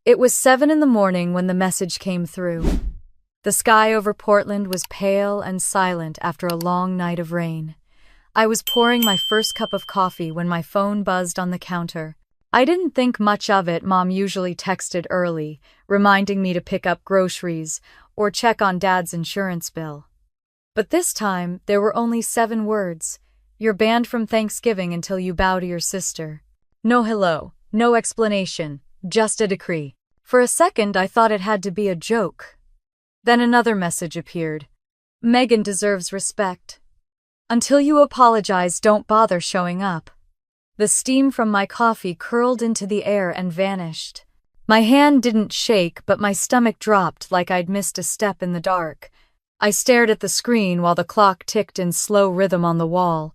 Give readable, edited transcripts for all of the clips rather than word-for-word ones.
It was 7 in the morning when the message came through. The sky over Portland was pale and silent after a long night of rain. I was pouring my first cup of coffee when my phone buzzed on the counter. I didn't think much of it. Mom usually texted early, reminding me to pick up groceries or check on Dad's insurance bill. But this time, there were only 7 words. You're banned from Thanksgiving until you bow to your sister. No hello, no explanation, just a decree. For a second, I thought it had to be a joke. Then another message appeared. Megan deserves respect. Until you apologize, don't bother showing up. The steam from my coffee curled into the air and vanished. My hand didn't shake, but my stomach dropped like I'd missed a step in the dark. I stared at the screen while the clock ticked in slow rhythm on the wall.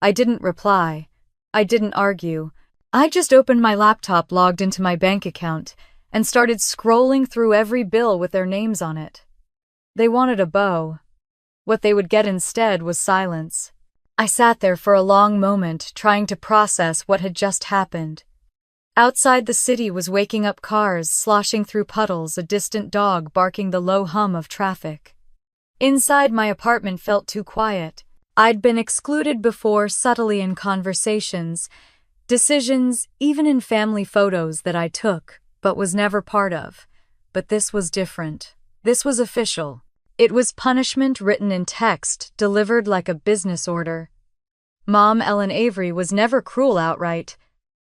I didn't reply. I didn't argue. I just opened my laptop, logged into my bank account, and started scrolling through every bill with their names on it. They wanted a bow. What they would get instead was silence. I sat there for a long moment, trying to process what had just happened. Outside, the city was waking up, cars sloshing through puddles, a distant dog barking the low hum of traffic. Inside, my apartment felt too quiet. I'd been excluded before, subtly in conversations, decisions, even in family photos that I took, but was never part of. But this was different. This was official. It was punishment written in text, delivered like a business order. Mom, Ellen Avery, was never cruel outright.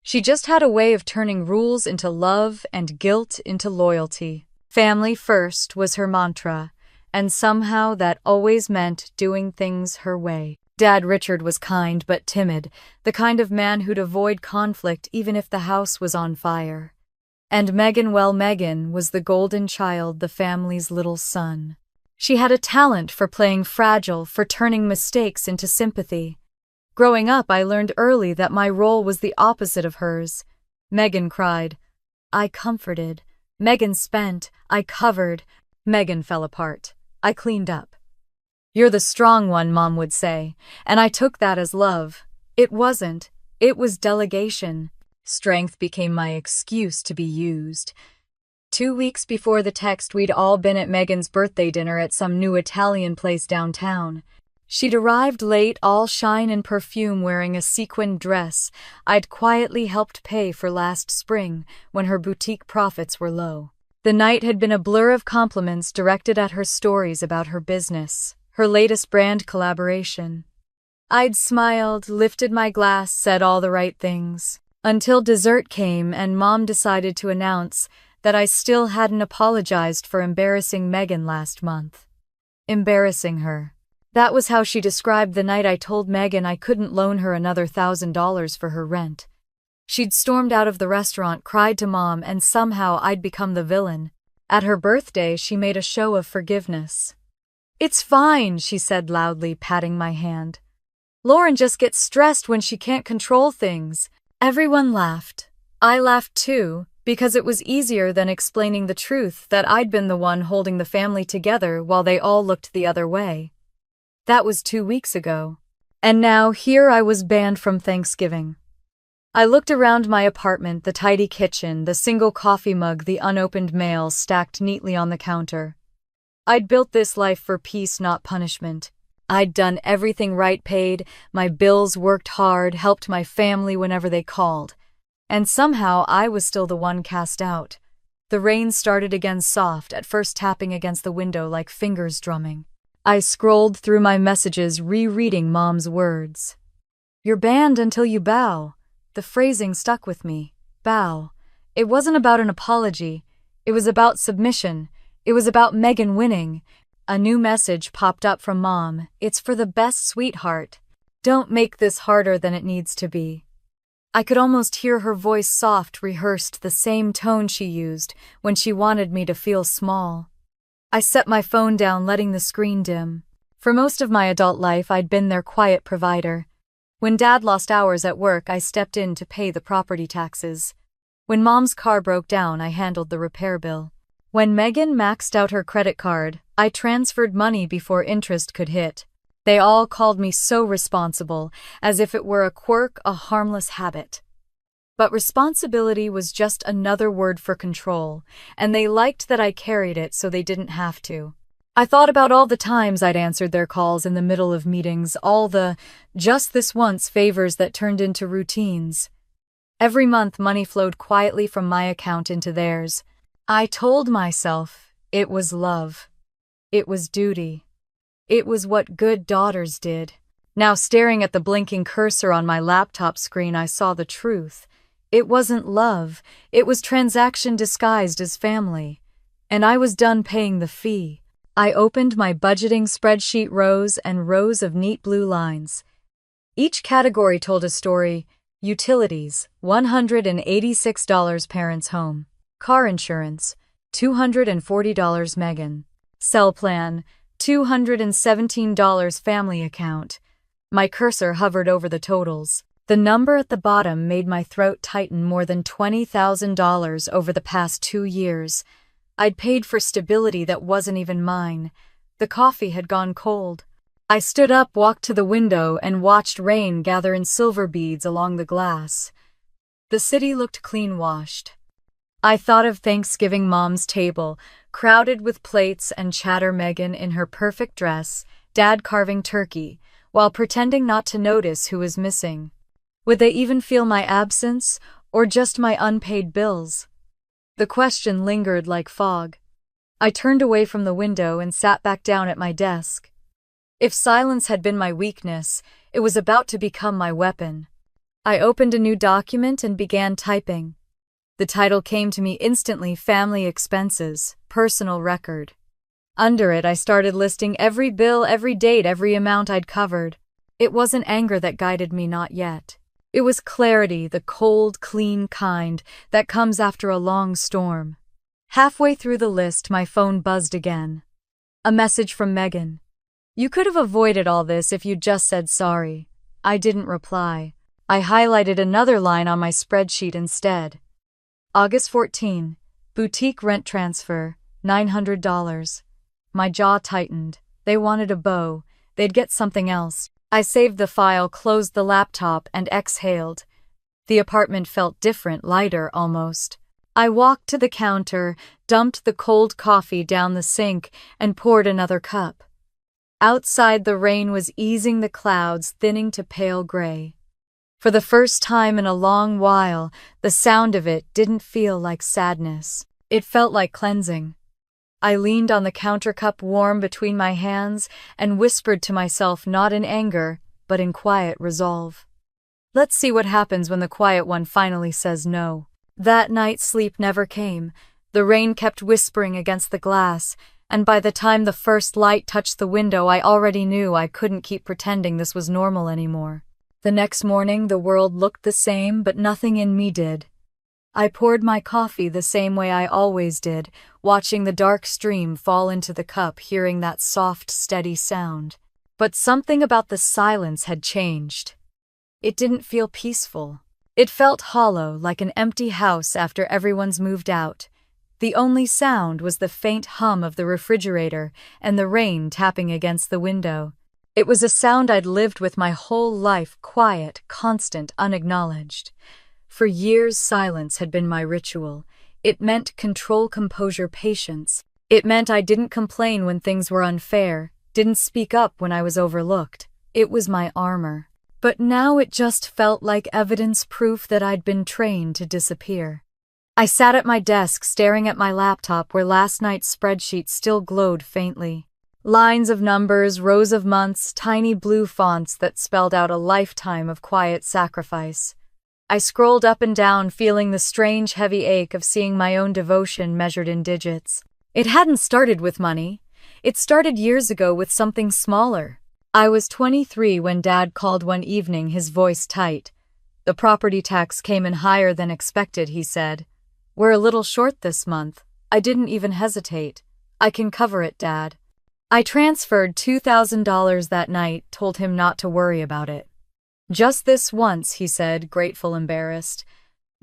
She just had a way of turning rules into love and guilt into loyalty. Family first was her mantra, and somehow that always meant doing things her way. Dad Richard was kind but timid, the kind of man who'd avoid conflict even if the house was on fire. And Megan, well, Megan was the golden child, the family's little son. She had a talent for playing fragile, for turning mistakes into sympathy. Growing up, I learned early that my role was the opposite of hers. Megan cried. I comforted. Megan spent. I covered. Megan fell apart. I cleaned up. You're the strong one, Mom would say, and I took that as love. It wasn't. It was delegation. Strength became my excuse to be used. 2 weeks before the text, we'd all been at Megan's birthday dinner at some new Italian place downtown. She'd arrived late, all shine and perfume, wearing a sequined dress I'd quietly helped pay for last spring when her boutique profits were low. The night had been a blur of compliments directed at her, stories about her business, her latest brand collaboration. I'd smiled, lifted my glass, said all the right things, until dessert came and Mom decided to announce that I still hadn't apologized for embarrassing Megan last month. Embarrassing her. That was how she described the night I told Megan I couldn't loan her another $1,000 for her rent. She'd stormed out of the restaurant, cried to Mom, and somehow I'd become the villain. At her birthday, she made a show of forgiveness. It's fine, she said loudly, patting my hand. Lauren just gets stressed when she can't control things. Everyone laughed. I laughed too, because it was easier than explaining the truth that I'd been the one holding the family together while they all looked the other way. That was 2 weeks ago. And now here I was banned from Thanksgiving. I looked around my apartment, the tidy kitchen, the single coffee mug, the unopened mail stacked neatly on the counter. I'd built this life for peace, not punishment. I'd done everything right, paid my bills, worked hard, helped my family whenever they called. And somehow I was still the one cast out. The rain started again, soft, at first tapping against the window like fingers drumming. I scrolled through my messages, rereading Mom's words. You're banned until you bow. The phrasing stuck with me. Bow. It wasn't about an apology. It was about submission. It was about Megan winning. A new message popped up from Mom. It's for the best, sweetheart. Don't make this harder than it needs to be. I could almost hear her voice, soft, rehearsed, the same tone she used when she wanted me to feel small. I set my phone down, letting the screen dim. For most of my adult life, I'd been their quiet provider. When Dad lost hours at work, I stepped in to pay the property taxes. When Mom's car broke down, I handled the repair bill. When Megan maxed out her credit card, I transferred money before interest could hit. They all called me so responsible, as if it were a quirk, a harmless habit. But responsibility was just another word for control, and they liked that I carried it so they didn't have to. I thought about all the times I'd answered their calls in the middle of meetings, all the just this once favors that turned into routines. Every month money flowed quietly from my account into theirs. I told myself it was love. It was duty. It was what good daughters did. Now, staring at the blinking cursor on my laptop screen, I saw the truth. It wasn't love. It was transaction disguised as family. And I was done paying the fee. I opened my budgeting spreadsheet, rows and rows of neat blue lines. Each category told a story. Utilities, $186 parents' home. Car insurance, $240 Megan. Cell plan, $217 family account. My cursor hovered over the totals. The number at the bottom made my throat tighten. More than $20,000 over the past 2 years. I'd paid for stability that wasn't even mine. The coffee had gone cold. I stood up, walked to the window, and watched rain gather in silver beads along the glass. The city looked clean-washed. I thought of Thanksgiving Mom's table, crowded with plates and chatter. Megan in her perfect dress, Dad carving turkey, while pretending not to notice who was missing. Would they even feel my absence, or just my unpaid bills? The question lingered like fog. I turned away from the window and sat back down at my desk. If silence had been my weakness, it was about to become my weapon. I opened a new document and began typing. The title came to me instantly: Family Expenses, Personal Record. Under it, I started listing every bill, every date, every amount I'd covered. It wasn't anger that guided me, not yet. It was clarity, the cold, clean kind that comes after a long storm. Halfway through the list, my phone buzzed again. A message from Megan. "You could have avoided all this if you'd just said sorry." I didn't reply. I highlighted another line on my spreadsheet instead. August 14, boutique rent transfer, $900. My jaw tightened. They wanted a bow. They'd get something else. I saved the file, closed the laptop, and exhaled. The apartment felt different, lighter almost. I walked to the counter, dumped the cold coffee down the sink, and poured another cup. Outside, the rain was easing, the clouds thinning to pale gray. For the first time in a long while, the sound of it didn't feel like sadness. It felt like cleansing. I leaned on the counter, cup warm between my hands, and whispered to myself, not in anger, but in quiet resolve. Let's see what happens when the quiet one finally says no. That night, sleep never came. The rain kept whispering against the glass, and by the time the first light touched the window, I already knew I couldn't keep pretending this was normal anymore. The next morning, the world looked the same, but nothing in me did. I poured my coffee the same way I always did, watching the dark stream fall into the cup, hearing that soft, steady sound. But something about the silence had changed. It didn't feel peaceful. It felt hollow, like an empty house after everyone's moved out. The only sound was the faint hum of the refrigerator and the rain tapping against the window. It was a sound I'd lived with my whole life, quiet, constant, unacknowledged. For years, silence had been my ritual. It meant control, composure, patience. It meant I didn't complain when things were unfair, didn't speak up when I was overlooked. It was my armor. But now it just felt like evidence, proof that I'd been trained to disappear. I sat at my desk, staring at my laptop where last night's spreadsheet still glowed faintly. Lines of numbers, rows of months, tiny blue fonts that spelled out a lifetime of quiet sacrifice. I scrolled up and down, feeling the strange, heavy ache of seeing my own devotion measured in digits. It hadn't started with money. It started years ago with something smaller. I was 23 when Dad called one evening, his voice tight. "The property tax came in higher than expected," he said. "We're a little short this month." I didn't even hesitate. "I can cover it, Dad." I transferred $2,000 that night, told him not to worry about it. "Just this once," he said, grateful, embarrassed.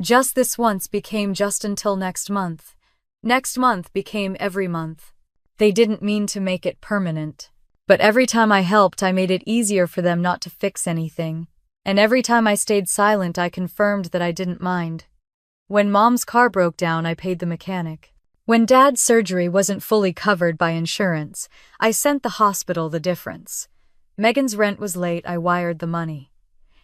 Just this once became just until next month. Next month became every month. They didn't mean to make it permanent. But every time I helped, I made it easier for them not to fix anything. And every time I stayed silent, I confirmed that I didn't mind. When Mom's car broke down, I paid the mechanic. When Dad's surgery wasn't fully covered by insurance, I sent the hospital the difference. Megan's rent was late, I wired the money.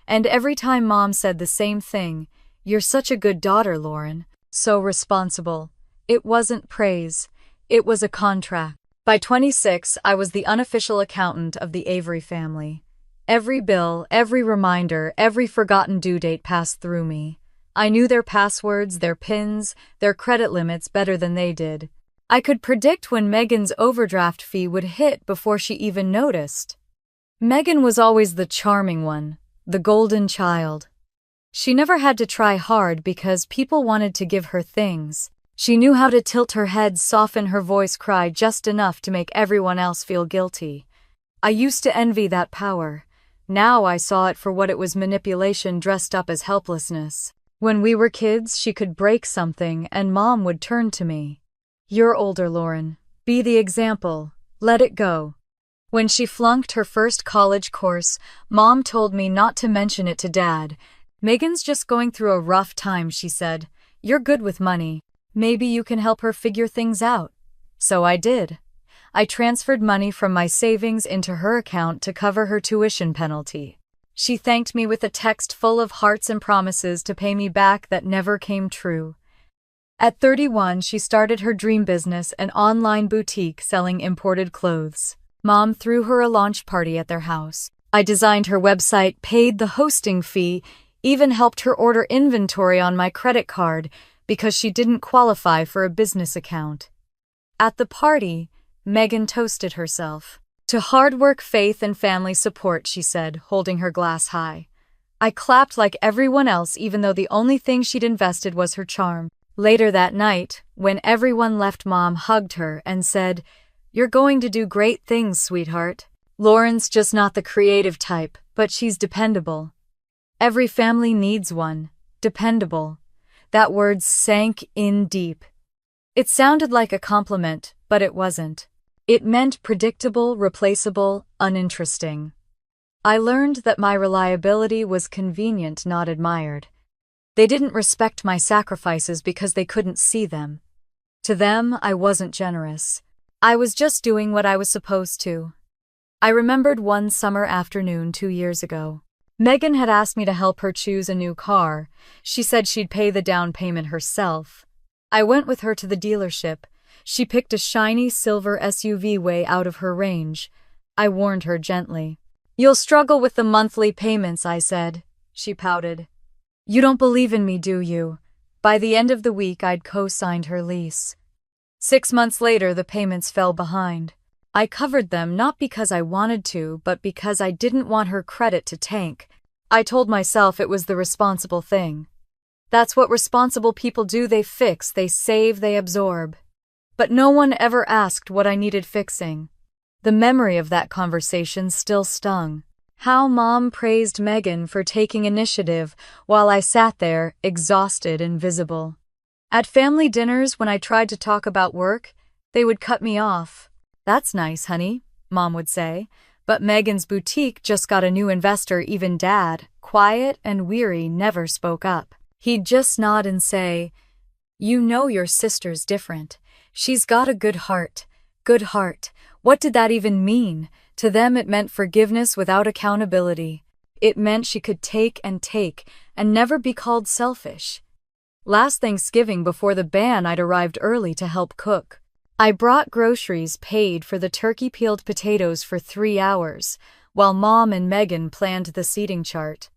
And every time Mom said the same thing, "You're such a good daughter, Lauren. So responsible." It wasn't praise. It was a contract. By 26, I was the unofficial accountant of the Avery family. Every bill, every reminder, every forgotten due date passed through me. I knew their passwords, their PINs, their credit limits better than they did. I could predict when Megan's overdraft fee would hit before she even noticed. Megan was always the charming one, the golden child. She never had to try hard because people wanted to give her things. She knew how to tilt her head, soften her voice, cry just enough to make everyone else feel guilty. I used to envy that power. Now I saw it for what it was: manipulation dressed up as helplessness. When we were kids, she could break something and Mom would turn to me. "You're older, Lauren. Be the example. Let it go." When she flunked her first college course, Mom told me not to mention it to Dad. "Megan's just going through a rough time," she said. "You're good with money. Maybe you can help her figure things out." So I did. I transferred money from my savings into her account to cover her tuition penalty. She thanked me with a text full of hearts and promises to pay me back that never came true. At 31, she started her dream business, an online boutique selling imported clothes. Mom threw her a launch party at their house. I designed her website, paid the hosting fee, even helped her order inventory on my credit card because she didn't qualify for a business account. At the party, Megan toasted herself. "To hard work, faith, and family support," she said, holding her glass high. I clapped like everyone else, even though the only thing she'd invested was her charm. Later that night, when everyone left, Mom hugged her and said, "You're going to do great things, sweetheart. Lauren's just not the creative type, but she's dependable. Every family needs one. Dependable." That word sank in deep. It sounded like a compliment, but it wasn't. It meant predictable, replaceable, uninteresting. I learned that my reliability was convenient, not admired. They didn't respect my sacrifices because they couldn't see them. To them, I wasn't generous. I was just doing what I was supposed to. I remembered one summer afternoon 2 years ago. Megan had asked me to help her choose a new car. She said she'd pay the down payment herself. I went with her to the dealership. She picked a shiny silver SUV way out of her range. I warned her gently. "You'll struggle with the monthly payments," I said. She pouted. "You don't believe in me, do you?" By the end of the week, I'd co-signed her lease. 6 months later, the payments fell behind. I covered them not because I wanted to, but because I didn't want her credit to tank. I told myself it was the responsible thing. That's what responsible people do. They fix, they save, they absorb. But no one ever asked what I needed fixing. The memory of that conversation still stung. How Mom praised Megan for taking initiative while I sat there, exhausted and visible. At family dinners, when I tried to talk about work, they would cut me off. "That's nice, honey," Mom would say. But Megan's boutique just got a new investor. Even Dad, quiet and weary, never spoke up. He'd just nod and say, "You know your sister's different. She's got a good heart." Good heart. What did that even mean? To them, it meant forgiveness without accountability. It meant she could take and never be called selfish. Last Thanksgiving, before the ban, I'd arrived early to help cook. I brought groceries, paid for the turkey, peeled potatoes for 3 hours, while Mom and Megan planned the seating chart.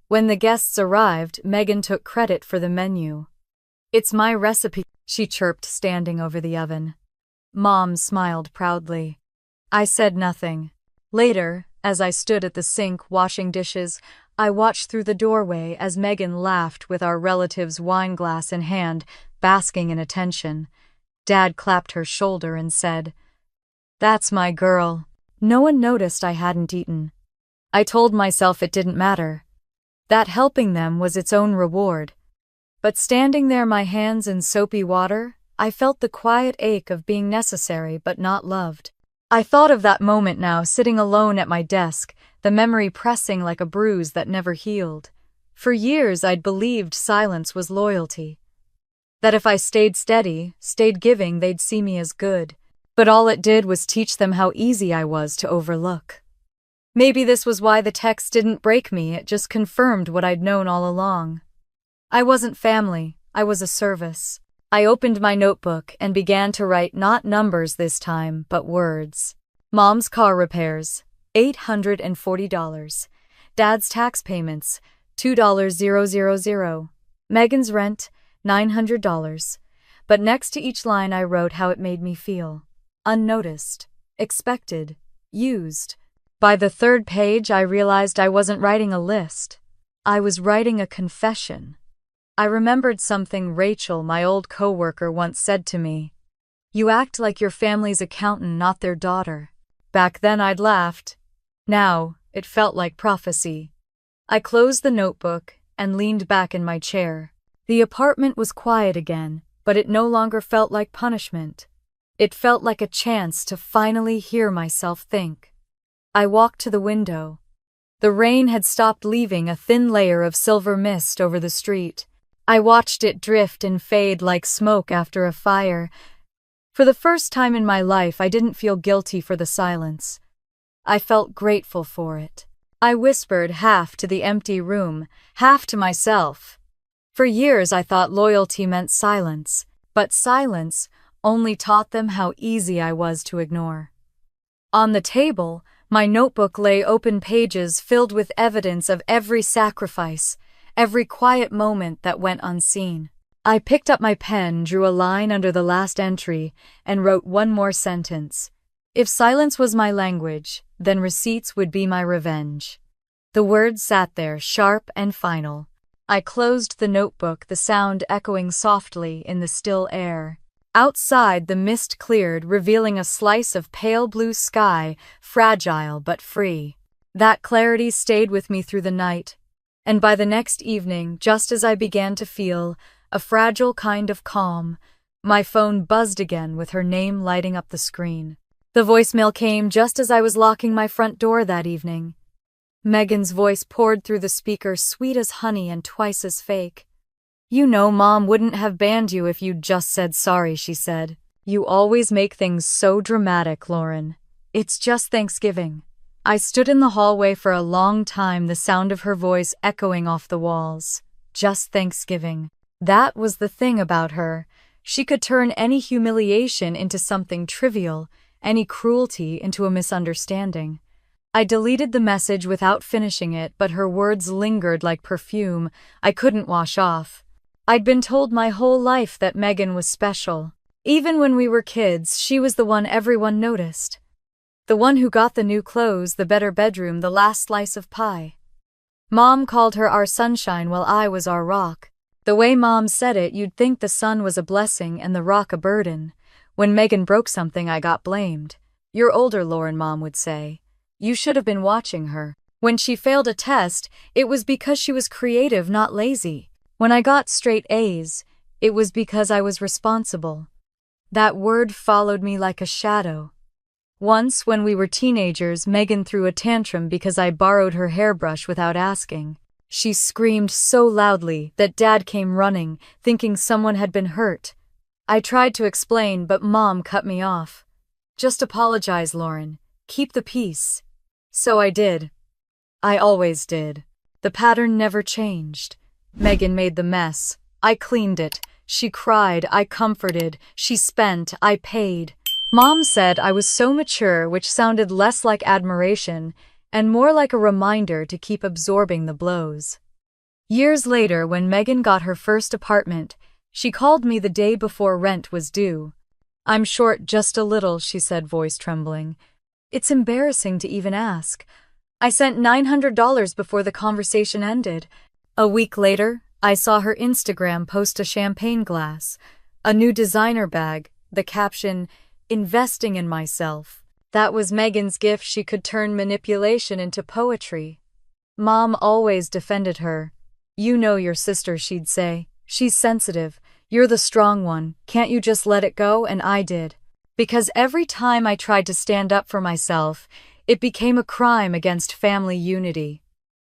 When the guests arrived, Megan took credit for the menu. "It's my recipe," she chirped, standing over the oven. Mom smiled proudly. I said nothing. Later, as I stood at the sink washing dishes, I watched through the doorway as Megan laughed with our relative's wine glass in hand, basking in attention. Dad clapped her shoulder and said, "That's my girl." No one noticed I hadn't eaten. I told myself it didn't matter. That helping them was its own reward. But standing there, my hands in soapy water, I felt the quiet ache of being necessary but not loved. I thought of that moment now, sitting alone at my desk, the memory pressing like a bruise that never healed. For years I'd believed silence was loyalty. That if I stayed steady, stayed giving, they'd see me as good. But all it did was teach them how easy I was to overlook. Maybe this was why the text didn't break me, it just confirmed what I'd known all along. I wasn't family, I was a service. I opened my notebook and began to write not numbers this time, but words. Mom's car repairs, $840. Dad's tax payments, $2,000. Megan's rent, $900. But next to each line I wrote how it made me feel. Unnoticed, expected, used. By the third page I realized I wasn't writing a list. I was writing a confession. I remembered something Rachel, my old coworker, once said to me. "You act like your family's accountant, not their daughter." Back then I'd laughed. Now, it felt like prophecy. I closed the notebook and leaned back in my chair. The apartment was quiet again, but it no longer felt like punishment. It felt like a chance to finally hear myself think. I walked to the window. The rain had stopped, leaving a thin layer of silver mist over the street. I watched it drift and fade like smoke after a fire. For the first time in my life, I didn't feel guilty for the silence. I felt grateful for it. I whispered, half to the empty room, half to myself. For years I thought loyalty meant silence, but silence only taught them how easy I was to ignore. On the table, my notebook lay open, pages filled with evidence of every sacrifice, every quiet moment that went unseen. I picked up my pen, drew a line under the last entry, and wrote one more sentence. If silence was my language, then receipts would be my revenge. The words sat there, sharp and final. I closed the notebook, the sound echoing softly in the still air. Outside, the mist cleared, revealing a slice of pale blue sky, fragile but free. That clarity stayed with me through the night, and by the next evening, just as I began to feel a fragile kind of calm, my phone buzzed again with her name lighting up the screen. The voicemail came just as I was locking my front door that evening. Megan's voice poured through the speaker, sweet as honey and twice as fake. "You know Mom wouldn't have banned you if you'd just said sorry," she said. "You always make things so dramatic, Lauren. It's just Thanksgiving." I stood in the hallway for a long time, the sound of her voice echoing off the walls. Just Thanksgiving. That was the thing about her. She could turn any humiliation into something trivial, any cruelty into a misunderstanding. I deleted the message without finishing it, but her words lingered like perfume I couldn't wash off. I'd been told my whole life that Megan was special. Even when we were kids, she was the one everyone noticed. The one who got the new clothes, the better bedroom, the last slice of pie. Mom called her our sunshine while I was our rock. The way Mom said it, you'd think the sun was a blessing and the rock a burden. When Megan broke something, I got blamed. "You're older, Lauren," Mom would say. "You should have been watching her." When she failed a test, it was because she was creative, not lazy. When I got straight A's, it was because I was responsible. That word followed me like a shadow. Once, when we were teenagers, Megan threw a tantrum because I borrowed her hairbrush without asking. She screamed so loudly that Dad came running, thinking someone had been hurt. I tried to explain, but Mom cut me off. "Just apologize, Lauren. Keep the peace." So I did. I always did. The pattern never changed. Megan made the mess. I cleaned it. She cried. I comforted. She spent. I paid. Mom said I was so mature, which sounded less like admiration and more like a reminder to keep absorbing the blows. Years later, when Megan got her first apartment, she called me the day before rent was due. "I'm short just a little," she said, voice trembling. "It's embarrassing to even ask." I sent $900 before the conversation ended. A week later, I saw her Instagram post a champagne glass, a new designer bag, the caption, "Investing in myself." That was Megan's gift. She could turn manipulation into poetry. Mom always defended her. "You know your sister," she'd say. "She's sensitive. You're the strong one. Can't you just let it go?" And I did. Because every time I tried to stand up for myself, It became a crime against family unity.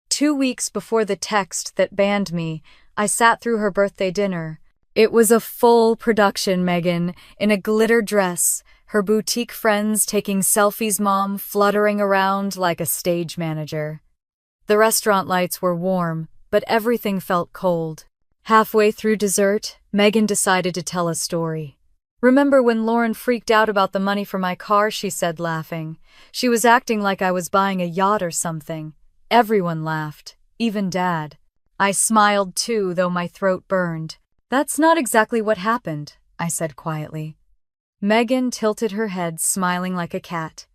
2 weeks before the text that banned me, I sat through her birthday dinner. It was a full production, Megan, in a glitter dress, her boutique friends taking selfies, mom fluttering around like a stage manager. The restaurant lights were warm, but everything felt cold. Halfway through dessert, Megan decided to tell a story. "Remember when Lauren freaked out about the money for my car?" she said, laughing. "She was acting like I was buying a yacht or something." Everyone laughed, even Dad. I smiled too, though my throat burned. "That's not exactly what happened," I said quietly. Megan tilted her head, smiling like a cat.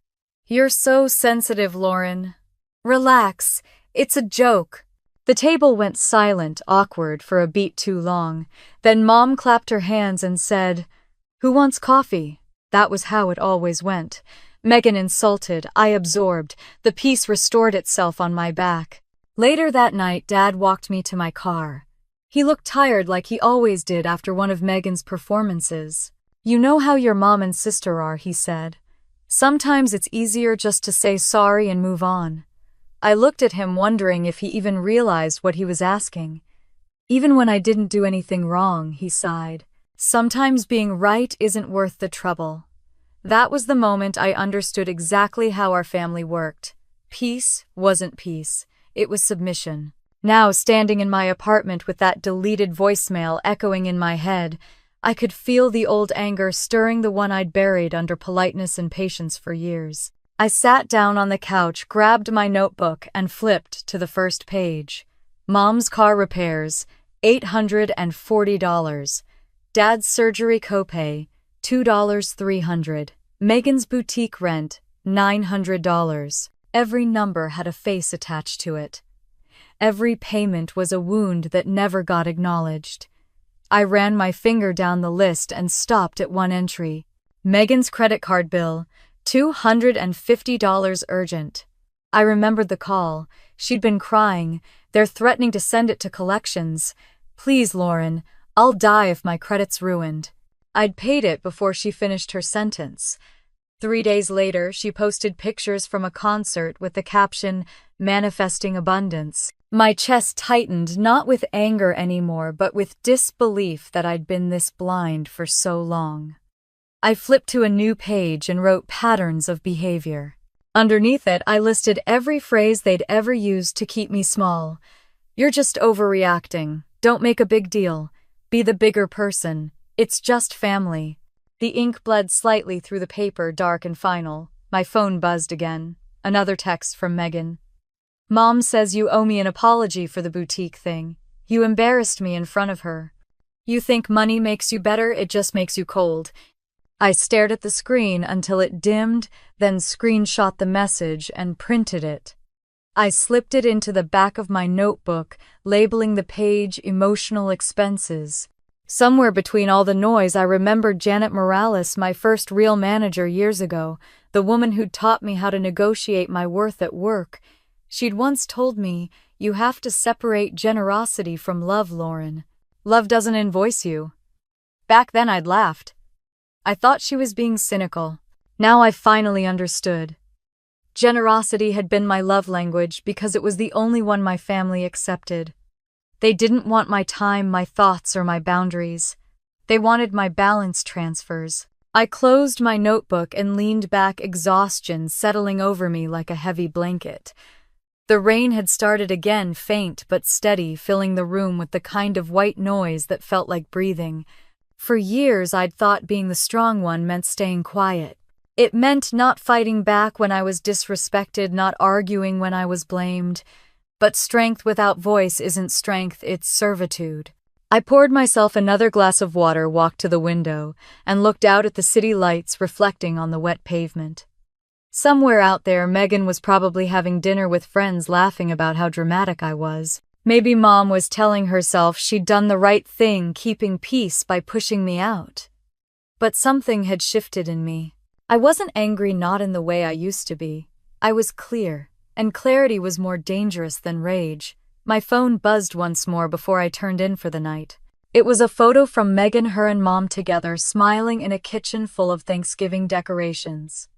"You're so sensitive, Lauren. Relax, it's a joke." The table went silent, awkward for a beat too long. Then Mom clapped her hands and said, "Who wants coffee?" That was how it always went. Megan insulted, I absorbed. The peace restored itself on my back. Later that night, Dad walked me to my car. He looked tired like he always did after one of Megan's performances. "You know how your mom and sister are," he said. "Sometimes it's easier just to say sorry and move on." I looked at him wondering if he even realized what he was asking. "Even when I didn't do anything wrong," he sighed. "Sometimes being right isn't worth the trouble." That was the moment I understood exactly how our family worked. Peace wasn't peace, it was submission. Now, standing in my apartment with that deleted voicemail echoing in my head, I could feel the old anger stirring the one I'd buried under politeness and patience for years. I sat down on the couch, grabbed my notebook, and flipped to the first page. Mom's car repairs, $840. Dad's surgery copay, $2,300. Megan's boutique rent, $900. Every number had a face attached to it. Every payment was a wound that never got acknowledged. I ran my finger down the list and stopped at one entry. Megan's credit card bill, $250 urgent. I remembered the call. She'd been crying. "They're threatening to send it to collections. Please, Lauren, I'll die if my credit's ruined." I'd paid it before she finished her sentence. 3 days later, she posted pictures from a concert with the caption, "Manifesting Abundance." My chest tightened, not with anger anymore, but with disbelief that I'd been this blind for so long. I flipped to a new page and wrote patterns of behavior. Underneath it, I listed every phrase they'd ever used to keep me small. "You're just overreacting. Don't make a big deal. Be the bigger person. It's just family." The ink bled slightly through the paper, dark and final. My phone buzzed again. Another text from Megan. "Mom says you owe me an apology for the boutique thing. You embarrassed me in front of her. You think money makes you better, it just makes you cold." I stared at the screen until it dimmed, then screenshot the message and printed it. I slipped it into the back of my notebook, labeling the page "Emotional Expenses." Somewhere between all the noise, I remembered Janet Morales, my first real manager years ago, the woman who'd taught me how to negotiate my worth at work. She'd once told me, "You have to separate generosity from love, Lauren. Love doesn't invoice you." Back then I'd laughed. I thought she was being cynical. Now I finally understood. Generosity had been my love language because it was the only one my family accepted. They didn't want my time, my thoughts, or my boundaries. They wanted my balance transfers. I closed my notebook and leaned back, exhaustion settling over me like a heavy blanket. The rain had started again, faint but steady, filling the room with the kind of white noise that felt like breathing. For years, I'd thought being the strong one meant staying quiet. It meant not fighting back when I was disrespected, not arguing when I was blamed. But strength without voice isn't strength, it's servitude. I poured myself another glass of water, walked to the window, and looked out at the city lights reflecting on the wet pavement. Somewhere out there, Megan was probably having dinner with friends, laughing about how dramatic I was. Maybe Mom was telling herself she'd done the right thing, keeping peace by pushing me out. But something had shifted in me. I wasn't angry, not in the way I used to be. I was clear, and clarity was more dangerous than rage. My phone buzzed once more before I turned in for the night. It was a photo from Megan, her and Mom together, smiling in a kitchen full of Thanksgiving decorations.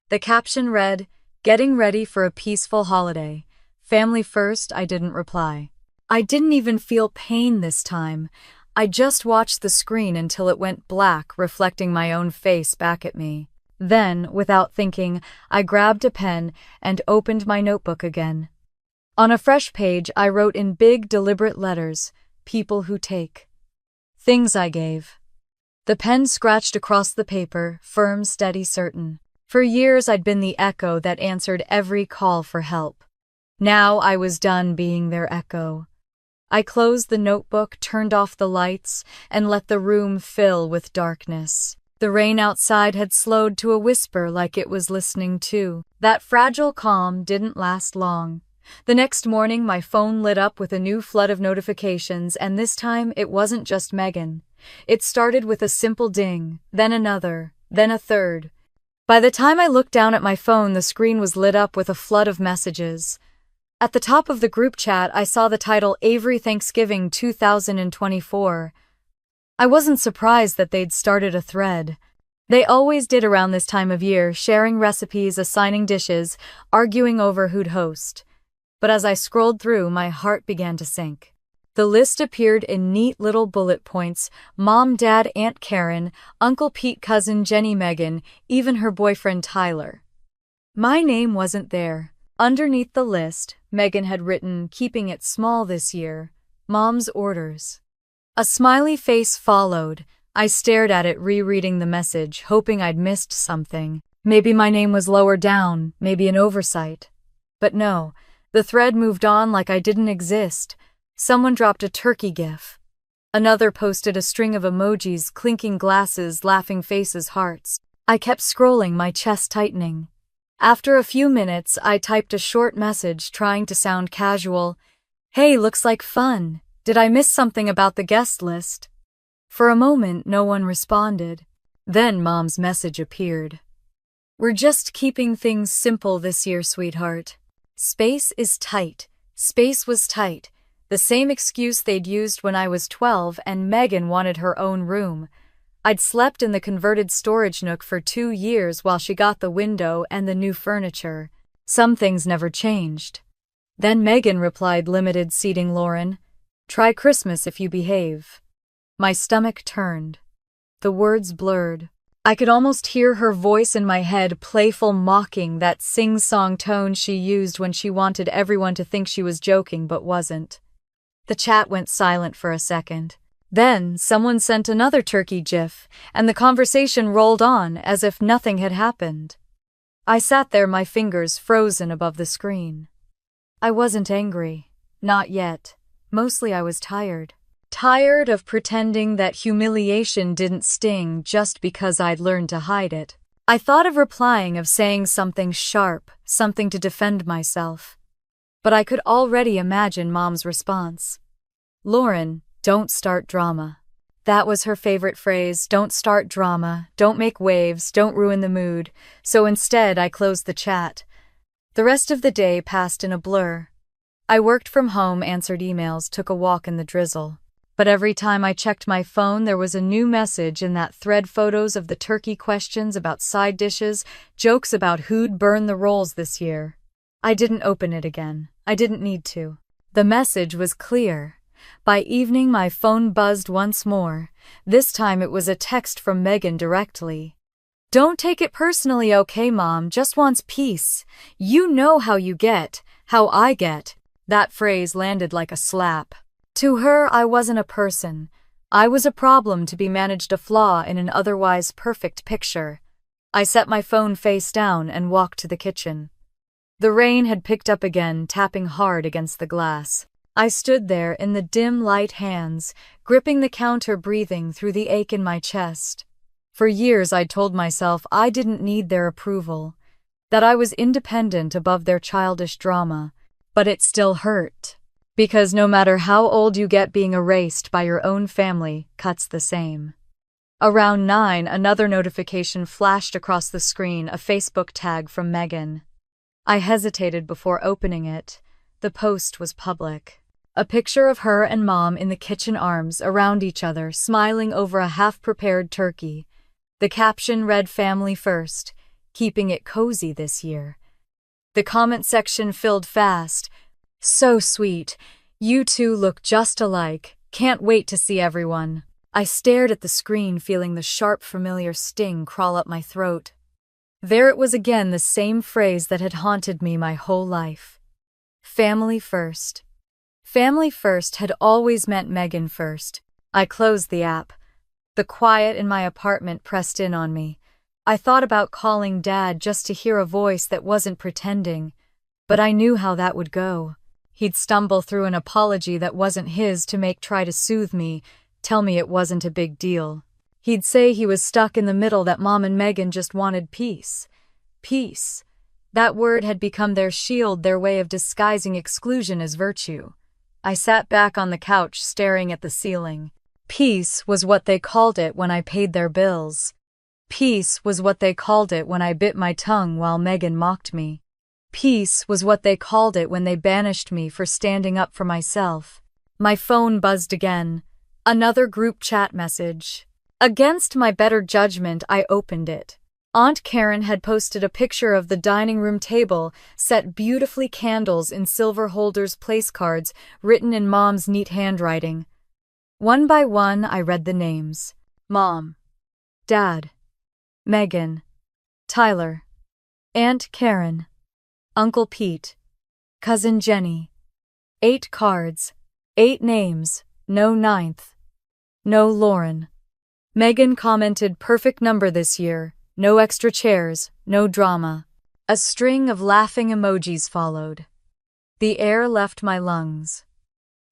The caption read, Getting ready for a peaceful holiday. Family first, I didn't reply. I didn't even feel pain this time. I just watched the screen until it went black, reflecting my own face back at me. Then, without thinking, I grabbed a pen and opened my notebook again. On a fresh page, I wrote in big, deliberate letters, "People who take." Things I gave. The pen scratched across the paper, firm, steady, certain. For years, I'd been the echo that answered every call for help. Now I was done being their echo. I closed the notebook, turned off the lights, and let the room fill with darkness. The rain outside had slowed to a whisper like it was listening too. That fragile calm didn't last long. The next morning, my phone lit up with a new flood of notifications, and this time it wasn't just Megan. It started with a simple ding, then another, then a third. By the time I looked down at my phone, the screen was lit up with a flood of messages. At the top of the group chat, I saw the title Avery Thanksgiving 2024. I wasn't surprised that they'd started a thread. They always did around this time of year, sharing recipes, assigning dishes, arguing over who'd host. But as I scrolled through, my heart began to sink. The list appeared in neat little bullet points: Mom, Dad, Aunt Karen, Uncle Pete, Cousin Jenny, Megan, even her boyfriend Tyler. My name wasn't there. Underneath the list, Megan had written, "Keeping it small this year. Mom's orders." A smiley face followed. I stared at it, rereading the message, hoping I'd missed something. Maybe my name was lower down, maybe an oversight. But no, the thread moved on like I didn't exist. Someone dropped a turkey gif. Another posted a string of emojis, clinking glasses, laughing faces, hearts. I kept scrolling, my chest tightening. After a few minutes, I typed a short message, trying to sound casual. "Hey, looks like fun. Did I miss something about the guest list?" For a moment, no one responded. Then Mom's message appeared. "We're just keeping things simple this year, sweetheart. Space is tight." Space was tight. The same excuse they'd used when I was 12 and Megan wanted her own room. I'd slept in the converted storage nook for 2 years while she got the window and the new furniture. Some things never changed. Then Megan replied, "Limited seating, Lauren. Try Christmas if you behave." My stomach turned. The words blurred. I could almost hear her voice in my head, playful, mocking, that sing-song tone she used when she wanted everyone to think she was joking but wasn't. The chat went silent for a second. Then someone sent another turkey gif, and the conversation rolled on as if nothing had happened. I sat there, my fingers frozen above the screen. I wasn't angry. Not yet. Mostly I was tired. Tired of pretending that humiliation didn't sting just because I'd learned to hide it. I thought of replying, of saying something sharp, something to defend myself. But I could already imagine Mom's response. "Lauren, don't start drama." That was her favorite phrase: don't start drama, don't make waves, don't ruin the mood. So instead, I closed the chat. The rest of the day passed in a blur. I worked from home, answered emails, took a walk in the drizzle. But every time I checked my phone, there was a new message in that thread: photos of the turkey, questions about side dishes, jokes about who'd burn the rolls this year. I didn't open it again. I didn't need to. The message was clear. By evening, my phone buzzed once more. This time it was a text from Megan directly. "Don't take it personally, okay? Mom just wants peace. You know how you get, how I get." That phrase landed like a slap. To her, I wasn't a person. I was a problem to be managed, a flaw in an otherwise perfect picture. I set my phone face down and walked to the kitchen. The rain had picked up again, tapping hard against the glass. I stood there in the dim light, hands gripping the counter, breathing through the ache in my chest. For years I'd told myself I didn't need their approval, that I was independent above their childish drama, but it still hurt. Because no matter how old you get, being erased by your own family cuts the same. Around 9, another notification flashed across the screen, a Facebook tag from Megan. I hesitated before opening it. The post was public. A picture of her and Mom in the kitchen, arms around each other, smiling over a half-prepared turkey. The caption read, "Family first, keeping it cozy this year." The comment section filled fast. So sweet. You two look just alike. Can't wait to see everyone. I stared at the screen, feeling the sharp, familiar sting crawl up my throat. There it was again, the same phrase that had haunted me my whole life. Family first. Family first had always meant Megan first. I closed the app. The quiet in my apartment pressed in on me. I thought about calling Dad just to hear a voice that wasn't pretending, but I knew how that would go. He'd stumble through an apology that wasn't his to try to soothe me, tell me it wasn't a big deal. He'd say he was stuck in the middle, that Mom and Megan just wanted peace. Peace. That word had become their shield, their way of disguising exclusion as virtue. I sat back on the couch, staring at the ceiling. Peace was what they called it when I paid their bills. Peace was what they called it when I bit my tongue while Megan mocked me. Peace was what they called it when they banished me for standing up for myself. My phone buzzed again. Another group chat message. Against my better judgment, I opened it. Aunt Karen had posted a picture of the dining room table, set beautifully, candles in silver holders, place cards written in Mom's neat handwriting. One by one, I read the names. Mom, Dad, Megan, Tyler, Aunt Karen, Uncle Pete, Cousin Jenny. 8 cards, 8 names, no 9th. No Lauren. Megan commented, perfect number this year, no extra chairs, no drama. A string of laughing emojis followed. The air left my lungs.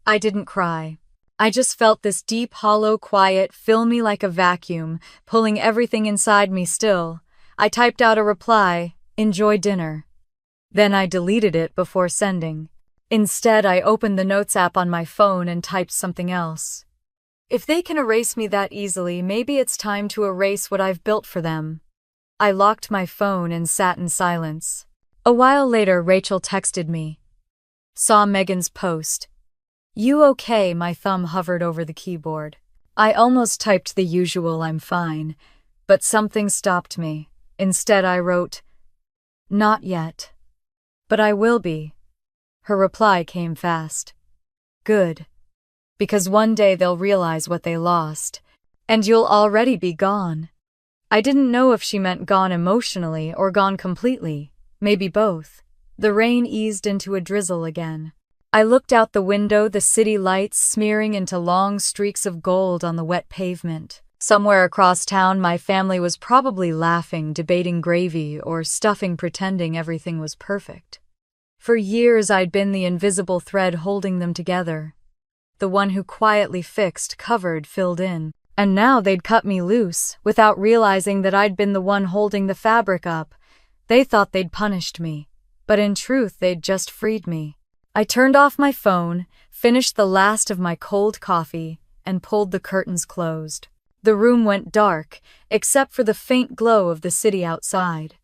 I didn't cry. I just felt this deep, hollow quiet fill me like a vacuum, pulling everything inside me still. I typed out a reply, enjoy dinner. Then I deleted it before sending. Instead, I opened the Notes app on my phone and typed something else. If they can erase me that easily, maybe it's time to erase what I've built for them. I locked my phone and sat in silence. A while later, Rachel texted me. Saw Megan's post. You okay? My thumb hovered over the keyboard. I almost typed the usual I'm fine, but something stopped me. Instead, I wrote, not yet. But I will be. Her reply came fast. Good. Because one day they'll realize what they lost, and you'll already be gone. I didn't know if she meant gone emotionally or gone completely, maybe both. The rain eased into a drizzle again. I looked out the window, the city lights smearing into long streaks of gold on the wet pavement. Somewhere across town, my family was probably laughing, debating gravy, or stuffing, pretending everything was perfect. For years, I'd been the invisible thread holding them together. The one who quietly fixed, covered, filled in. And now they'd cut me loose, without realizing that I'd been the one holding the fabric up. They thought they'd punished me, but in truth, they'd just freed me. I turned off my phone, finished the last of my cold coffee, and pulled the curtains closed. The room went dark, except for the faint glow of the city outside.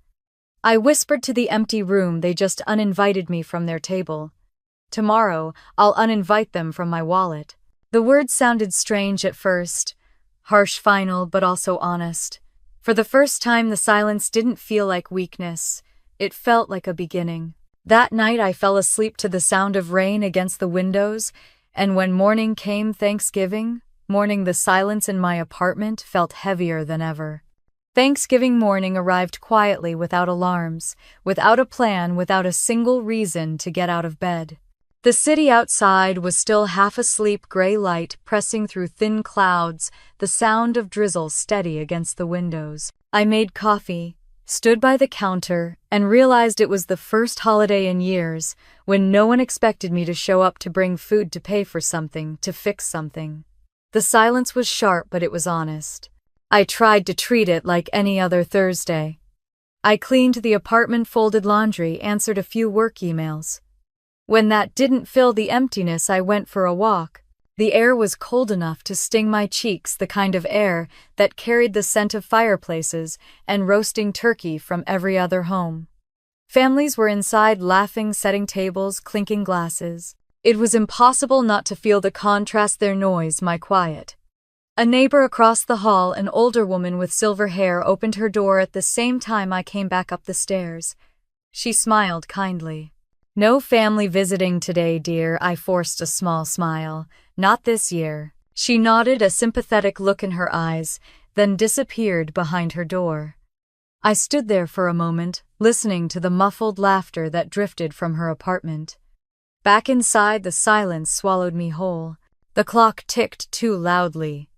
I whispered to the empty room they just uninvited me from their table. Tomorrow, I'll uninvite them from my wallet. The words sounded strange at first, harsh, final, but also honest. For the first time, the silence didn't feel like weakness. It felt like a beginning. That night, I fell asleep to the sound of rain against the windows, and when morning came, Thanksgiving morning, the silence in my apartment felt heavier than ever. Thanksgiving morning arrived quietly, without alarms, without a plan, without a single reason to get out of bed. The city outside was still half asleep, gray light pressing through thin clouds, the sound of drizzle steady against the windows. I made coffee, stood by the counter, and realized it was the first holiday in years when no one expected me to show up to bring food, to pay for something, to fix something. The silence was sharp, but it was honest. I tried to treat it like any other Thursday. I cleaned the apartment, folded laundry, answered a few work emails. When that didn't fill the emptiness, I went for a walk. The air was cold enough to sting my cheeks, the kind of air that carried the scent of fireplaces and roasting turkey from every other home. Families were inside, laughing, setting tables, clinking glasses. It was impossible not to feel the contrast, their noise, my quiet. A neighbor across the hall, an older woman with silver hair, opened her door at the same time I came back up the stairs. She smiled kindly. "No family visiting today, dear," I forced a small smile. "Not this year." She nodded, a sympathetic look in her eyes, then disappeared behind her door. I stood there for a moment, listening to the muffled laughter that drifted from her apartment. Back inside, the silence swallowed me whole. The clock ticked too loudly.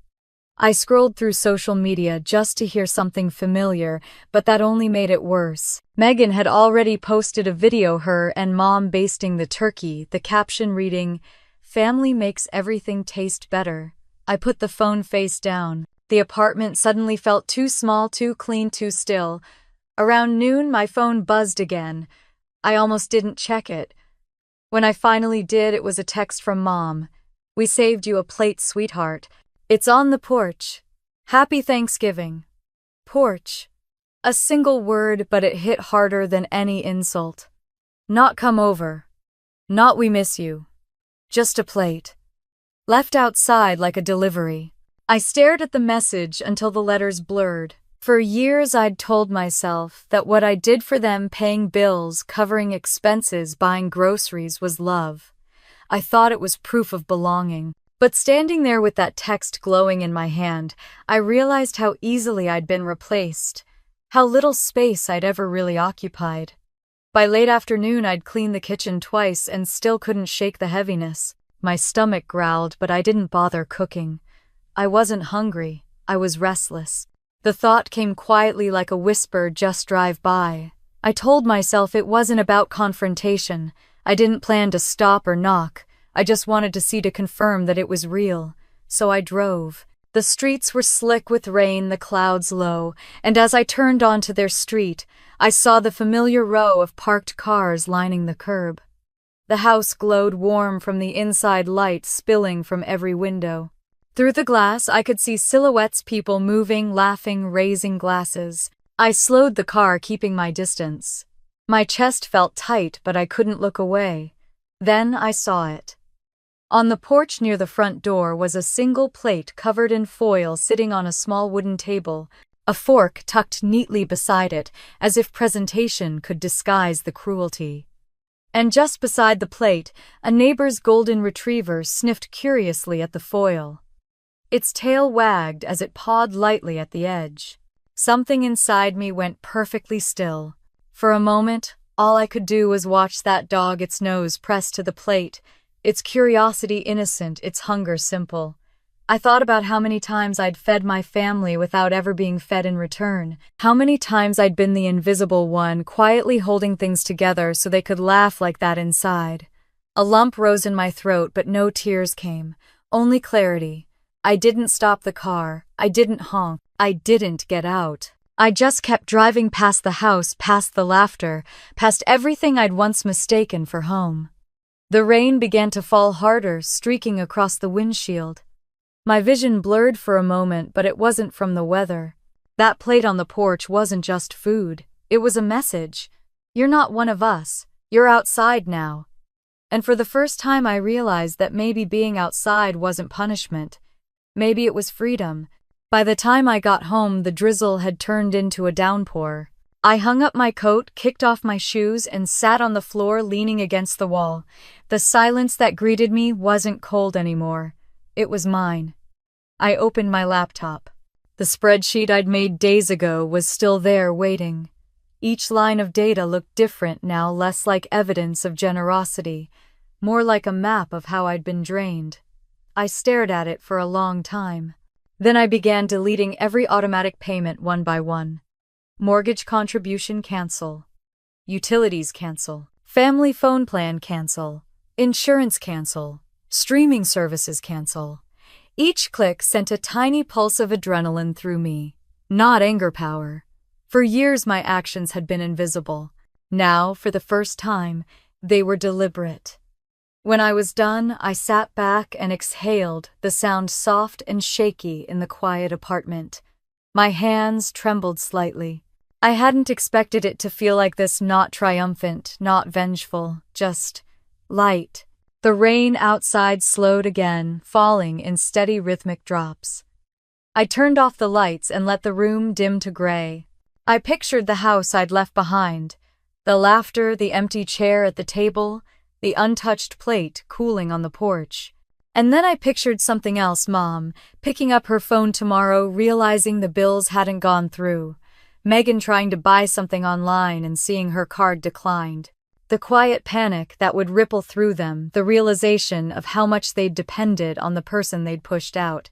I scrolled through social media just to hear something familiar, but that only made it worse. Megan had already posted a video her and Mom basting the turkey, the caption reading, "Family makes everything taste better." I put the phone face down. The apartment suddenly felt too small, too clean, too still. Around noon, my phone buzzed again. I almost didn't check it. When I finally did, it was a text from Mom. "We saved you a plate, sweetheart. It's on the porch. Happy Thanksgiving." Porch. A single word, but it hit harder than any insult. Not "come over." Not "we miss you." Just a plate. Left outside like a delivery. I stared at the message until the letters blurred. For years I'd told myself that what I did for them, paying bills, covering expenses, buying groceries, was love. I thought it was proof of belonging. But standing there with that text glowing in my hand, I realized how easily I'd been replaced, how little space I'd ever really occupied. By late afternoon, I'd cleaned the kitchen twice and still couldn't shake the heaviness. My stomach growled, but I didn't bother cooking. I wasn't hungry. I was restless. The thought came quietly like a whisper, "Just drive by." I told myself it wasn't about confrontation. I didn't plan to stop or knock. I just wanted to see to confirm that it was real. So I drove. The streets were slick with rain, the clouds low, and as I turned onto their street, I saw the familiar row of parked cars lining the curb. The house glowed warm from the inside, light spilling from every window. Through the glass, I could see silhouettes, people moving, laughing, raising glasses. I slowed the car, keeping my distance. My chest felt tight, but I couldn't look away. Then I saw it. On the porch near the front door was a single plate covered in foil sitting on a small wooden table, a fork tucked neatly beside it, as if presentation could disguise the cruelty. And just beside the plate, a neighbor's golden retriever sniffed curiously at the foil. Its tail wagged as it pawed lightly at the edge. Something inside me went perfectly still. For a moment, all I could do was watch that dog, its nose pressed to the plate, its curiosity innocent, its hunger simple. I thought about how many times I'd fed my family without ever being fed in return, how many times I'd been the invisible one, quietly holding things together so they could laugh like that inside. A lump rose in my throat, but no tears came, only clarity. I didn't stop the car, I didn't honk, I didn't get out. I just kept driving past the house, past the laughter, past everything I'd once mistaken for home. The rain began to fall harder, streaking across the windshield. My vision blurred for a moment, but it wasn't from the weather. That plate on the porch wasn't just food. It was a message. "You're not one of us. You're outside now." And for the first time I realized that maybe being outside wasn't punishment. Maybe it was freedom. By the time I got home, the drizzle had turned into a downpour. I hung up my coat, kicked off my shoes, and sat on the floor leaning against the wall. The silence that greeted me wasn't cold anymore. It was mine. I opened my laptop. The spreadsheet I'd made days ago was still there waiting. Each line of data looked different now, less like evidence of generosity, more like a map of how I'd been drained. I stared at it for a long time. Then I began deleting every automatic payment one by one. Mortgage contribution cancel. Utilities cancel. Family phone plan cancel. Insurance cancel. Streaming services cancel. Each click sent a tiny pulse of adrenaline through me. Not anger power. For years my actions had been invisible. Now, for the first time, they were deliberate. When I was done, I sat back and exhaled, the sound soft and shaky in the quiet apartment. My hands trembled slightly. I hadn't expected it to feel like this, not triumphant, not vengeful, just light. The rain outside slowed again, falling in steady rhythmic drops. I turned off the lights and let the room dim to gray. I pictured the house I'd left behind, The laughter, the empty chair at the table, the untouched plate cooling on the porch. And then I pictured something else, Mom, picking up her phone tomorrow, realizing the bills hadn't gone through. Megan trying to buy something online and seeing her card declined. The quiet panic that would ripple through them, the realization of how much they'd depended on the person they'd pushed out.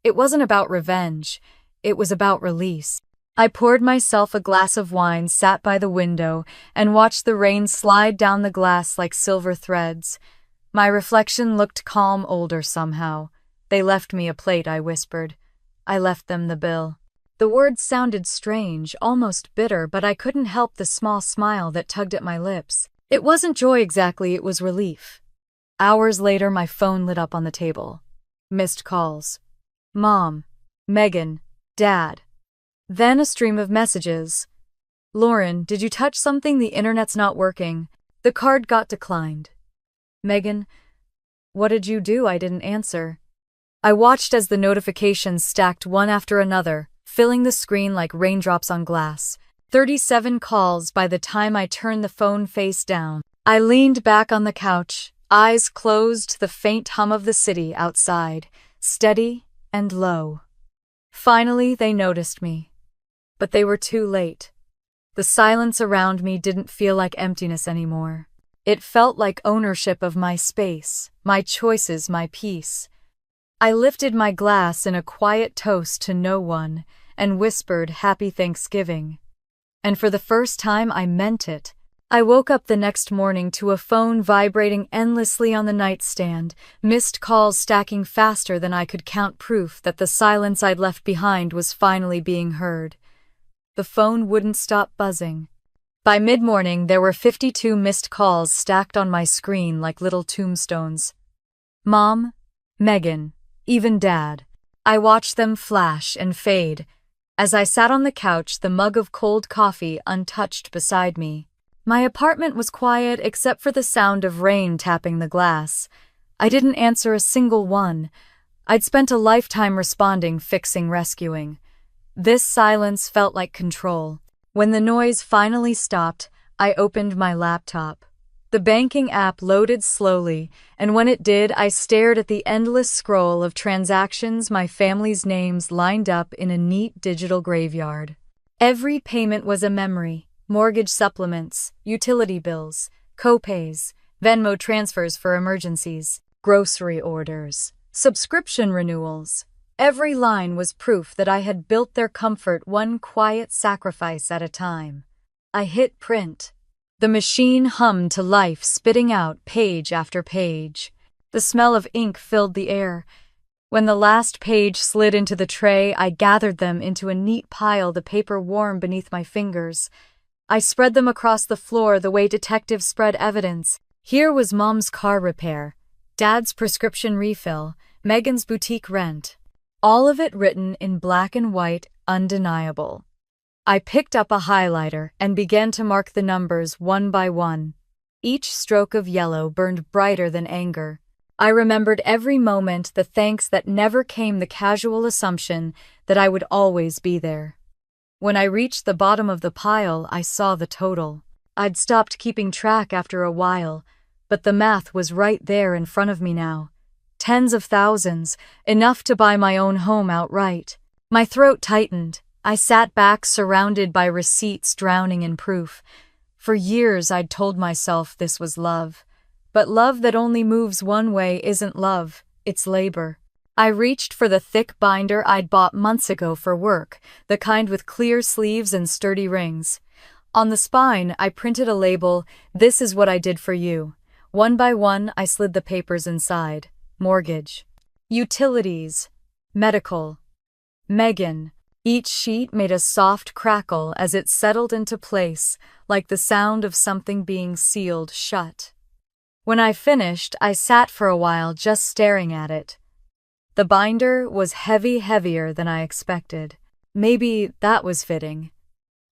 It wasn't about revenge, it was about release. I poured myself a glass of wine, sat by the window, and watched the rain slide down the glass like silver threads. My reflection looked calm, older somehow. They left me a plate, I whispered. I left them the bill. The words sounded strange, almost bitter, but I couldn't help the small smile that tugged at my lips. It wasn't joy exactly, it was relief. Hours later, my phone lit up on the table. Missed calls. Mom, Megan, Dad. Then a stream of messages. Lauren, did you touch something? The internet's not working. The card got declined. Megan, what did you do? I didn't answer. I watched as the notifications stacked one after another, filling the screen like raindrops on glass. 37 calls by the time I turned the phone face down. I leaned back on the couch, eyes closed, the faint hum of the city outside, steady and low. Finally, they noticed me. But they were too late. The silence around me didn't feel like emptiness anymore. It felt like ownership of my space, my choices, my peace. I lifted my glass in a quiet toast to no one and whispered Happy Thanksgiving. And for the first time, I meant it. I woke up the next morning to a phone vibrating endlessly on the nightstand, missed calls stacking faster than I could count, proof that the silence I'd left behind was finally being heard. The phone wouldn't stop buzzing. By mid-morning, there were 52 missed calls stacked on my screen like little tombstones. Mom, Megan, even Dad. I watched them flash and fade. As I sat on the couch, the mug of cold coffee untouched beside me. My apartment was quiet except for the sound of rain tapping the glass. I didn't answer a single one. I'd spent a lifetime responding, fixing, rescuing. This silence felt like control. When the noise finally stopped, I opened my laptop. The banking app loaded slowly, and when it did, I stared at the endless scroll of transactions, my family's names lined up in a neat digital graveyard. Every payment was a memory: mortgage supplements, utility bills, co-pays, Venmo transfers for emergencies, grocery orders, subscription renewals. Every line was proof that I had built their comfort one quiet sacrifice at a time. I hit print. The machine hummed to life, spitting out page after page. The smell of ink filled the air. When the last page slid into the tray, I gathered them into a neat pile, the paper warm beneath my fingers. I spread them across the floor the way detectives spread evidence. Here was Mom's car repair, Dad's prescription refill, Megan's boutique rent. All of it written in black and white, undeniable. I picked up a highlighter and began to mark the numbers one by one. Each stroke of yellow burned brighter than anger. I remembered every moment, the thanks that never came, the casual assumption that I would always be there. When I reached the bottom of the pile, I saw the total. I'd stopped keeping track after a while, but the math was right there in front of me now. Tens of thousands, enough to buy my own home outright. My throat tightened. I sat back, surrounded by receipts, drowning in proof. For years I'd told myself this was love. But love that only moves one way isn't love, it's labor. I reached for the thick binder I'd bought months ago for work, the kind with clear sleeves and sturdy rings. On the spine, I printed a label, "This is what I did for you." One by one, I slid the papers inside. Mortgage, utilities, medical, Megan. Each sheet made a soft crackle as it settled into place, like the sound of something being sealed shut. When I finished, I sat for a while just staring at it. The binder was heavier than I expected. Maybe that was fitting.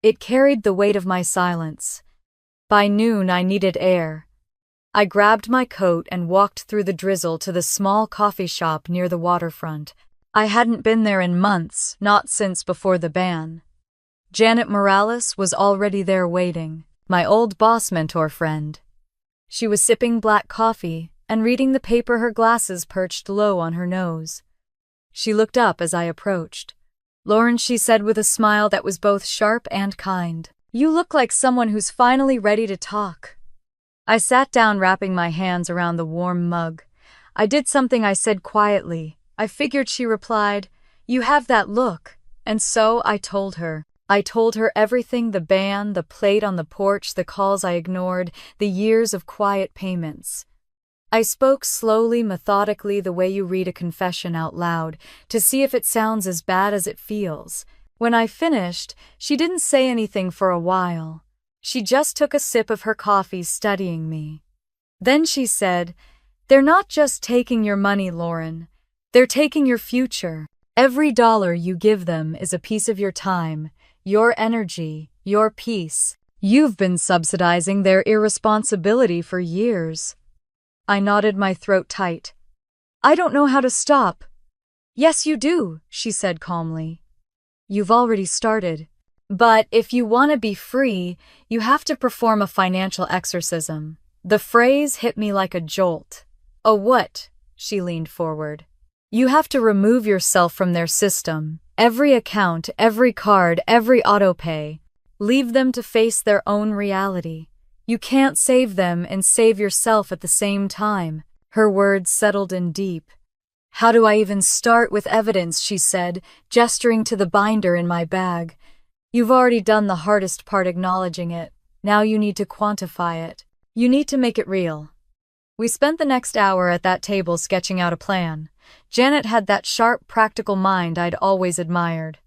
It carried the weight of my silence. By noon, I needed air. I grabbed my coat and walked through the drizzle to the small coffee shop near the waterfront. I hadn't been there in months, not since before the ban. Janet Morales was already there waiting. my old boss mentor friend. She was sipping black coffee and reading the paper, her glasses perched low on her nose. She looked up as I approached. "Lauren," she said with a smile that was both sharp and kind, "you look like someone who's finally ready to talk." I sat down, wrapping my hands around the warm mug. "I did something," I said quietly. "I figured," she replied. "You have that look." And so I told her. I told her everything: the ban, the plate on the porch, the calls I ignored, the years of quiet payments. I spoke slowly, methodically, the way you read a confession out loud, to see if it sounds as bad as it feels. When I finished, she didn't say anything for a while. She just took a sip of her coffee, studying me. Then she said, "They're not just taking your money, Lauren. They're taking your future. Every dollar you give them is a piece of your time, your energy, your peace. You've been subsidizing their irresponsibility for years." I nodded, my throat tight. "I don't know how to stop." "Yes, you do," she said calmly. "You've already started. But if you want to be free, you have to perform a financial exorcism." The phrase hit me like a jolt. "A what?" She leaned forward. "You have to remove yourself from their system. Every account, every card, every autopay. Leave them to face their own reality. You can't save them and save yourself at the same time." Her words settled in deep. "How do I even start with evidence?" she said, gesturing to the binder in my bag. "You've already done the hardest part, acknowledging it. Now you need to quantify it. You need to make it real." We spent the next hour at that table sketching out a plan. Janet had that sharp, practical mind I'd always admired.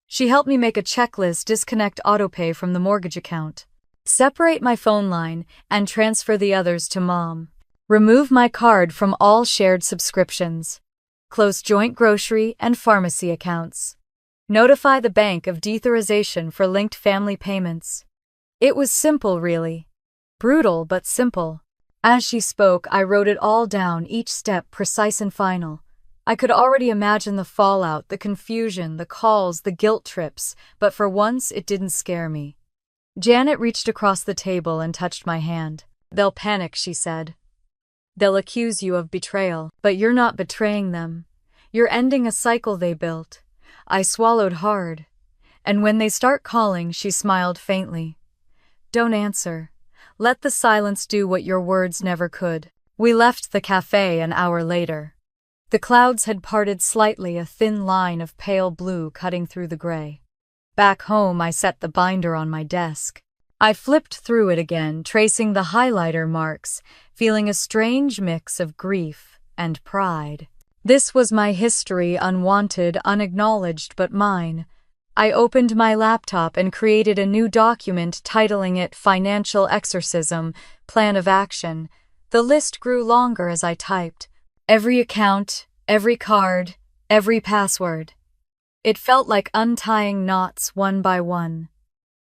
She helped me make a checklist: disconnect autopay from the mortgage account, separate my phone line, and transfer the others to Mom, remove my card from all shared subscriptions, close joint grocery and pharmacy accounts, notify the bank of deauthorization for linked family payments. It was simple, really. Brutal, but simple. As she spoke, I wrote it all down, each step precise and final. I could already imagine the fallout, the confusion, the calls, the guilt trips, but for once it didn't scare me. Janet reached across the table and touched my hand. "They'll panic," she said. "They'll accuse you of betrayal, but you're not betraying them. You're ending a cycle they built." I swallowed hard. "And when they start calling," she smiled faintly, "don't answer. Let the silence do what your words never could." We left the cafe an hour later. The clouds had parted slightly, a thin line of pale blue cutting through the gray. Back home, I set the binder on my desk. I flipped through it again, tracing the highlighter marks, feeling a strange mix of grief and pride. This was my history, unwanted, unacknowledged, but mine. I opened my laptop and created a new document, titling it Financial Exorcism, Plan of Action. The list grew longer as I typed. Every account, every card, every password. It felt like untying knots one by one.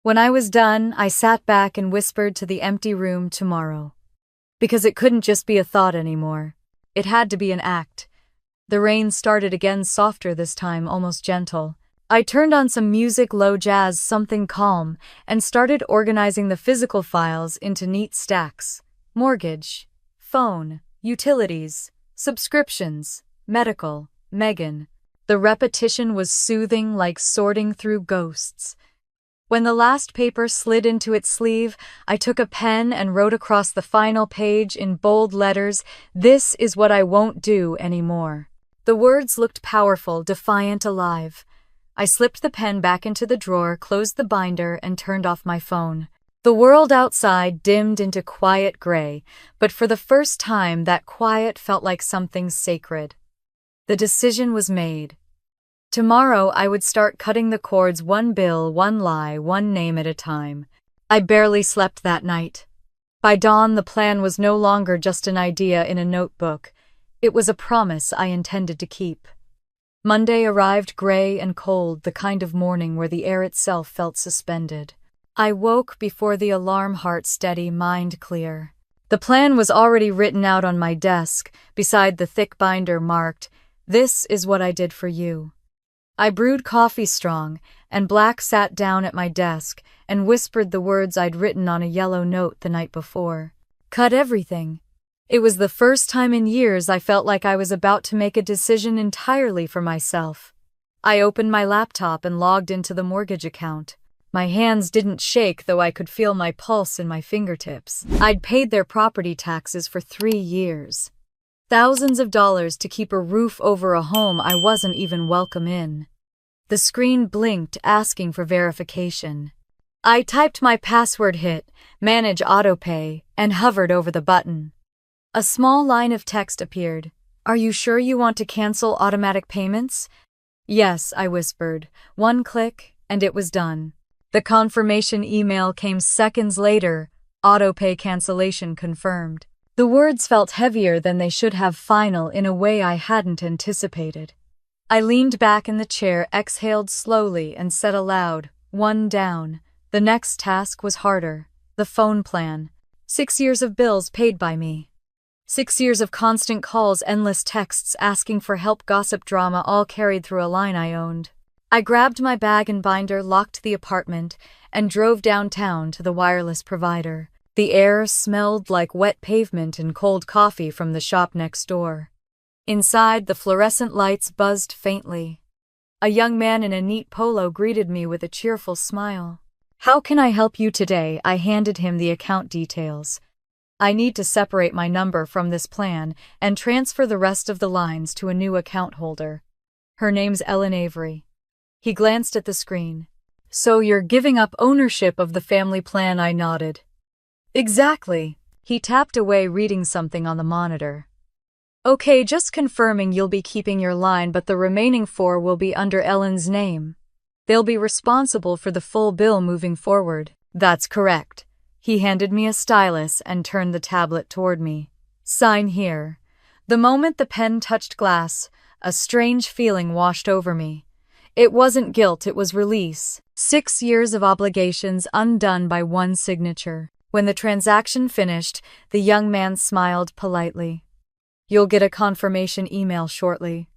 When I was done, I sat back and whispered to the empty room, "Tomorrow." Because it couldn't just be a thought anymore. It had to be an act. The rain started again, softer this time, almost gentle. I turned on some music, low jazz, something calm, and started organizing the physical files into neat stacks. Mortgage, phone, utilities, subscriptions, medical, Megan. The repetition was soothing, like sorting through ghosts. When the last paper slid into its sleeve, I took a pen and wrote across the final page in bold letters, "This is what I won't do anymore." The words looked powerful, defiant, alive. I slipped the pen back into the drawer, closed the binder, and turned off my phone. The world outside dimmed into quiet gray, but for the first time that quiet felt like something sacred. The decision was made. Tomorrow I would start cutting the cords, one bill, one lie, one name at a time. I barely slept that night. By dawn, the plan was no longer just an idea in a notebook. It was a promise I intended to keep. Monday arrived, gray and cold, the kind of morning where the air itself felt suspended. I woke before the alarm, heart steady, mind clear. The plan was already written out on my desk, beside the thick binder marked, "This is what I did for you." I brewed coffee strong, and Black sat down at my desk and whispered the words I'd written on a yellow note the night before. Cut everything. It was the first time in years I felt like I was about to make a decision entirely for myself. I opened my laptop and logged into the mortgage account. My hands didn't shake, though I could feel my pulse in my fingertips. I'd paid their property taxes for 3 years. Thousands of dollars to keep a roof over a home I wasn't even welcome in. The screen blinked, asking for verification. I typed my password, hit Manage Autopay, and hovered over the button. A small line of text appeared. Are you sure you want to cancel automatic payments? Yes, I whispered. 1 click, and it was done. The confirmation email came seconds later. Autopay cancellation confirmed. The words felt heavier than they should have, final, in a way I hadn't anticipated. I leaned back in the chair, exhaled slowly, and said aloud, 1 down. The next task was harder. The phone plan. 6 years of bills paid by me. 6 years of constant calls, endless texts asking for help, gossip, drama, all carried through a line I owned. I grabbed my bag and binder, locked the apartment, and drove downtown to the wireless provider. The air smelled like wet pavement and cold coffee from the shop next door. Inside, the fluorescent lights buzzed faintly. A young man in a neat polo greeted me with a cheerful smile. How can I help you today? I handed him the account details. I need to separate my number from this plan and transfer the rest of the lines to a new account holder. Her name's Ellen Avery. He glanced at the screen. So you're giving up ownership of the family plan? I nodded. Exactly. He tapped away, reading something on the monitor. Okay, just confirming you'll be keeping your line, but the remaining 4 will be under Ellen's name. They'll be responsible for the full bill moving forward. That's correct. He handed me a stylus and turned the tablet toward me. Sign here. The moment the pen touched glass, a strange feeling washed over me. It wasn't guilt, it was release. 6 years of obligations undone by 1 signature. When the transaction finished, the young man smiled politely. You'll get a confirmation email shortly.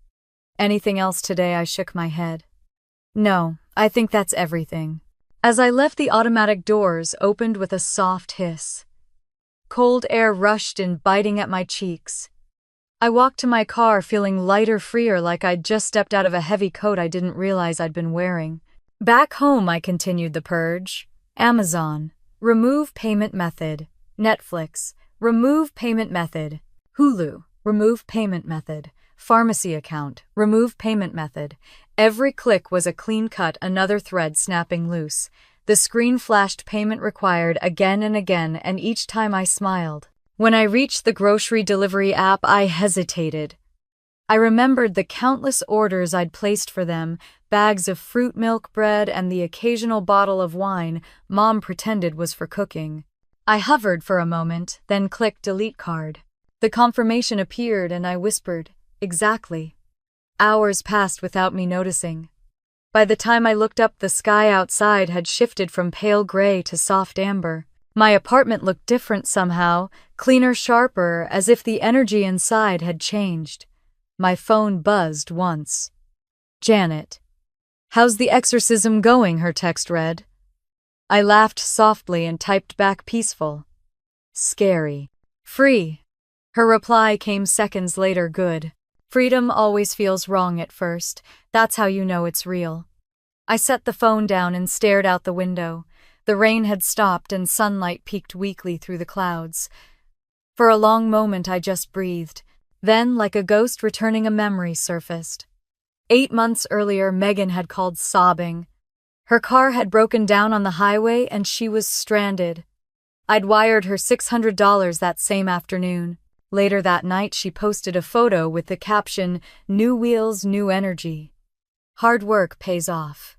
Anything else today? I shook my head. No, I think that's everything. As I left, the automatic doors opened with a soft hiss. Cold air rushed in, biting at my cheeks. I walked to my car, feeling lighter, freer, like I'd just stepped out of a heavy coat I didn't realize I'd been wearing. Back home, I continued the purge. Amazon. Remove payment method. Netflix. Remove payment method. Hulu. Remove payment method. Pharmacy account. Remove payment method. Every click was a clean cut, another thread snapping loose. The screen flashed payment required again and again, and each time I smiled. When I reached the grocery delivery app, I hesitated. I remembered the countless orders I'd placed for them, bags of fruit, milk, bread, and the occasional bottle of wine Mom pretended was for cooking. I hovered for a moment, then clicked delete card. The confirmation appeared and I whispered, exactly. Hours passed without me noticing. By the time I looked up, the sky outside had shifted from pale gray to soft amber. My apartment looked different somehow, cleaner, sharper, as if the energy inside had changed. My phone buzzed once. Janet. How's the exorcism going? Her text read. I laughed softly and typed back, peaceful. Scary. Free. Her reply came seconds later, good. Freedom always feels wrong at first. That's how you know it's real. I set the phone down and stared out the window. The rain had stopped and sunlight peeked weakly through the clouds. For a long moment I just breathed. Then, like a ghost returning, a memory surfaced. 8 months earlier, Megan had called sobbing. Her car had broken down on the highway and she was stranded. I'd wired her $600 that same afternoon. Later that night, she posted a photo with the caption, "New wheels, new energy. Hard work pays off."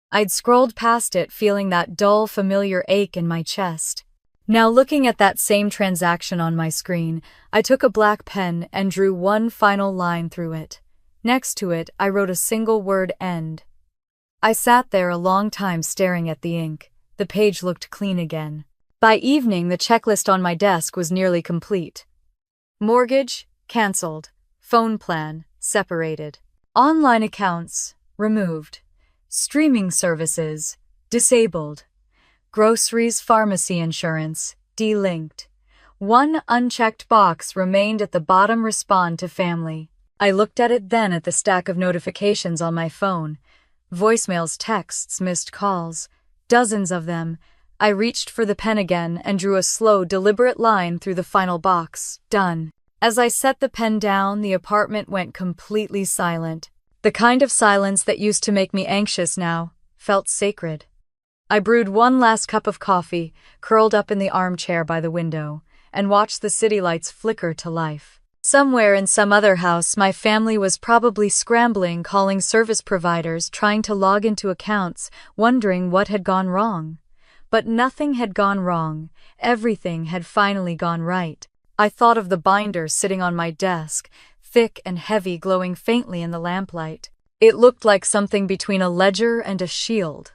I'd scrolled past it, feeling that dull, familiar ache in my chest. Now, looking at that same transaction on my screen, I took a black pen and drew one final line through it. Next to it, I wrote a single word, end. I sat there a long time staring at the ink. The page looked clean again. By evening, the checklist on my desk was nearly complete. Mortgage, cancelled. Phone plan, separated. Online accounts, removed. Streaming services, disabled. Groceries, pharmacy insurance, delinked. One unchecked box remained at the bottom: respond to family. I looked at it, then at the stack of notifications on my phone. Voicemails, texts, missed calls. Dozens of them. I reached for the pen again and drew a slow, deliberate line through the final box. Done. As I set the pen down, the apartment went completely silent. The kind of silence that used to make me anxious now felt sacred. I brewed one last cup of coffee, curled up in the armchair by the window, and watched the city lights flicker to life. Somewhere in some other house, my family was probably scrambling, calling service providers, trying to log into accounts, wondering what had gone wrong. But nothing had gone wrong. Everything had finally gone right. I thought of the binder sitting on my desk, thick and heavy, glowing faintly in the lamplight. It looked like something between a ledger and a shield.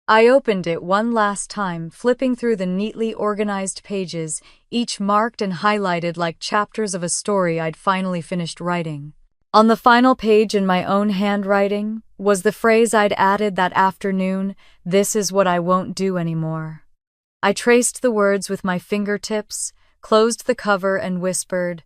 I opened it one last time, flipping through the neatly organized pages, each marked and highlighted like chapters of a story I'd finally finished writing. On the final page, in my own handwriting, was the phrase I'd added that afternoon: "This is what I won't do anymore." I traced the words with my fingertips, closed the cover, and whispered,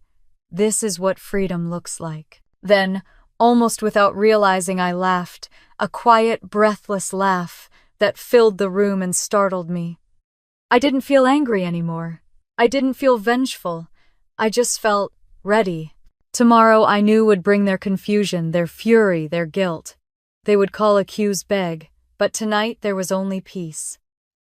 "This is what freedom looks like." Then, almost without realizing, I laughed, a quiet, breathless laugh that filled the room and startled me. I didn't feel angry anymore. I didn't feel vengeful. I just felt ready. Tomorrow, I knew, would bring their confusion, their fury, their guilt. They would call, accuse, beg, but tonight there was only peace.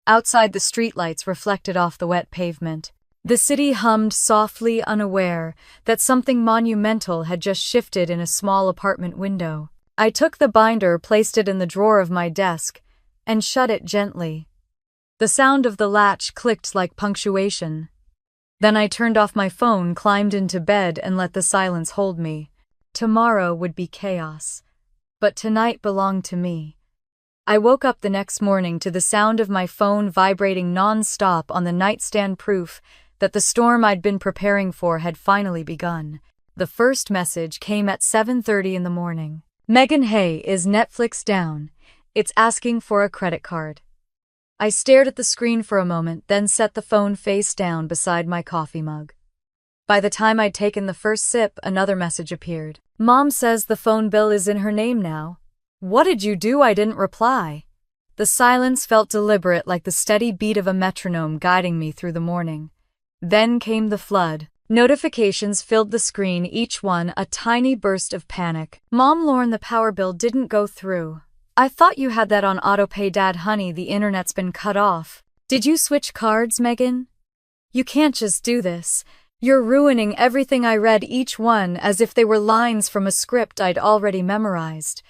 Outside, the streetlights reflected off the wet pavement. The city hummed softly, unaware that something monumental had just shifted in a small apartment window. I took the binder, placed it in the drawer of my desk, and shut it gently. The sound of the latch clicked like punctuation. Then I turned off my phone, climbed into bed, and let the silence hold me. Tomorrow would be chaos, but tonight belonged to me. I woke up the next morning to the sound of my phone vibrating non-stop on the nightstand, proof that the storm I'd been preparing for had finally begun. The first message came at 7:30 in the morning. "Megan, hey, is Netflix down? It's asking for a credit card." I stared at the screen for a moment, then set the phone face down beside my coffee mug. By the time I'd taken the first sip, another message appeared. "Mom says the phone bill is in her name now." "What did you do?" I didn't reply. The silence felt deliberate, like the steady beat of a metronome guiding me through the morning. Then came the flood. Notifications filled the screen, each one a tiny burst of panic. "Mom, Lauren, the power bill didn't go through. I thought you had that on autopay. Dad, honey, the internet's been cut off. Did you switch cards, Megan? You can't just do this. You're ruining everything." I read each one as if they were lines from a script I'd already memorized.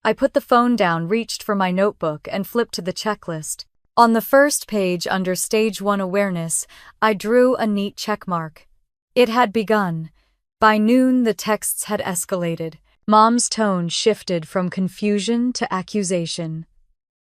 I put the phone down, reached for my notebook, and flipped to the checklist. On the first page, under Stage 1 Awareness, I drew a neat checkmark. It had begun. By noon, the texts had escalated. Mom's tone shifted from confusion to accusation.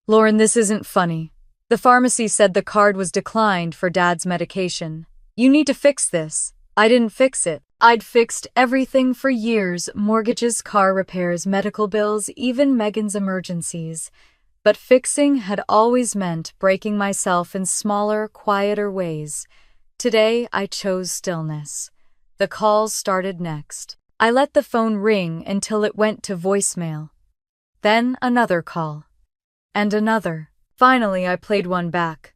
"Lauren, this isn't funny. The pharmacy said the card was declined for Dad's medication. You need to fix this." I didn't fix it. I'd fixed everything for years: mortgages, car repairs, medical bills, even Megan's emergencies. But fixing had always meant breaking myself in smaller, quieter ways. Today, I chose stillness. The calls started next. I let the phone ring until it went to voicemail. Then another call. And another. Finally, I played one back.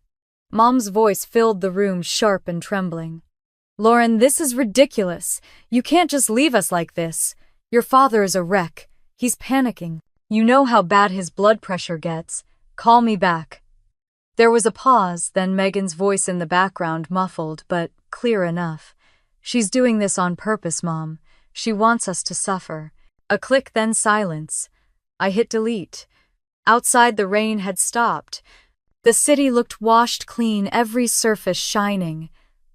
Mom's voice filled the room, sharp and trembling. "Lauren, this is ridiculous. You can't just leave us like this. Your father is a wreck. He's panicking. You know how bad his blood pressure gets. Call me back." There was a pause, then Megan's voice in the background, muffled but clear enough. "She's doing this on purpose, Mom. She wants us to suffer." A click, then silence. I hit delete. Outside, the rain had stopped. The city looked washed clean, every surface shining.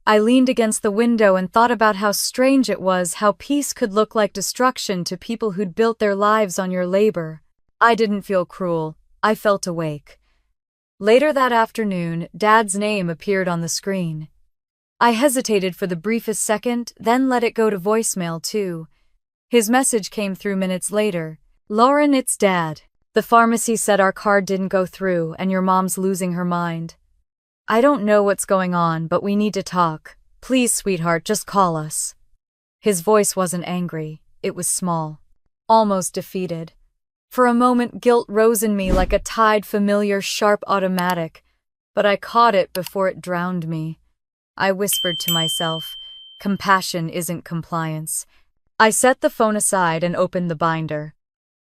I leaned against the window and thought about how strange it was, how peace could look like destruction to people who'd built their lives on your labor. I didn't feel cruel. I felt awake. Later that afternoon, Dad's name appeared on the screen. I hesitated for the briefest second, then let it go to voicemail too. His message came through minutes later. Lauren, it's Dad. The pharmacy said our card didn't go through and your mom's losing her mind. I don't know what's going on, but we need to talk. Please, sweetheart, just call us. His voice wasn't angry. It was small, almost defeated. For a moment, guilt rose in me like a tide, familiar, sharp automatic, but I caught it before it drowned me. I whispered to myself, compassion isn't compliance. I set the phone aside and opened the binder.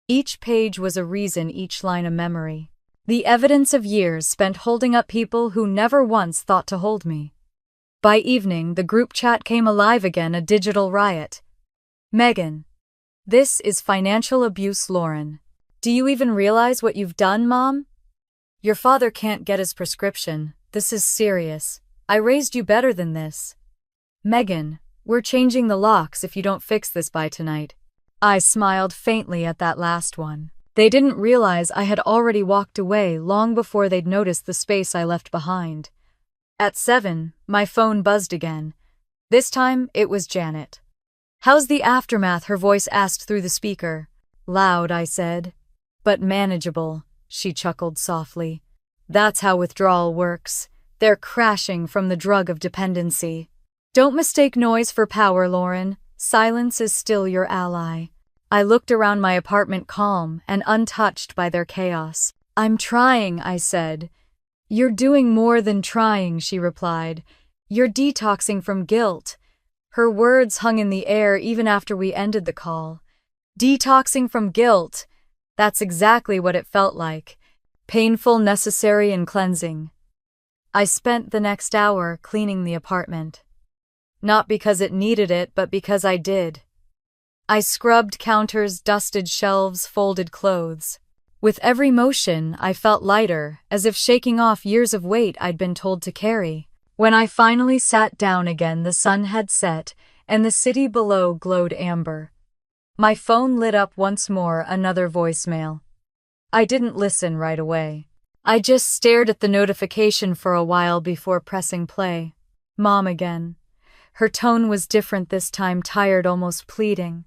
Each page was a reason, each line a memory. The evidence of years spent holding up people who never once thought to hold me. By evening, the group chat came alive again, a digital riot. Megan. This is financial abuse, Lauren. Do you even realize what you've done, Mom? Your father can't get his prescription. This is serious. I raised you better than this. Megan, we're changing the locks if you don't fix this by tonight. I smiled faintly at that last one. They didn't realize I had already walked away long before they'd noticed the space I left behind. At 7, my phone buzzed again. This time, it was Janet. How's the aftermath? Her voice asked through the speaker. Loud, I said. But manageable, she chuckled softly. That's how withdrawal works. They're crashing from the drug of dependency. Don't mistake noise for power, Lauren. Silence is still your ally. I looked around my apartment calm and untouched by their chaos. I'm trying, I said. You're doing more than trying, she replied. You're detoxing from guilt. Her words hung in the air even after we ended the call. Detoxing from guilt. That's exactly what it felt like. Painful, necessary, and cleansing. I spent the next hour cleaning the apartment. Not because it needed it, but because I did. I scrubbed counters, dusted shelves, folded clothes. With every motion, I felt lighter, as if shaking off years of weight I'd been told to carry. When I finally sat down again, the sun had set, and the city below glowed amber. My phone lit up once more, another voicemail. I didn't listen right away. I just stared at the notification for a while before pressing play. Mom again. Her tone was different this time, tired, almost pleading.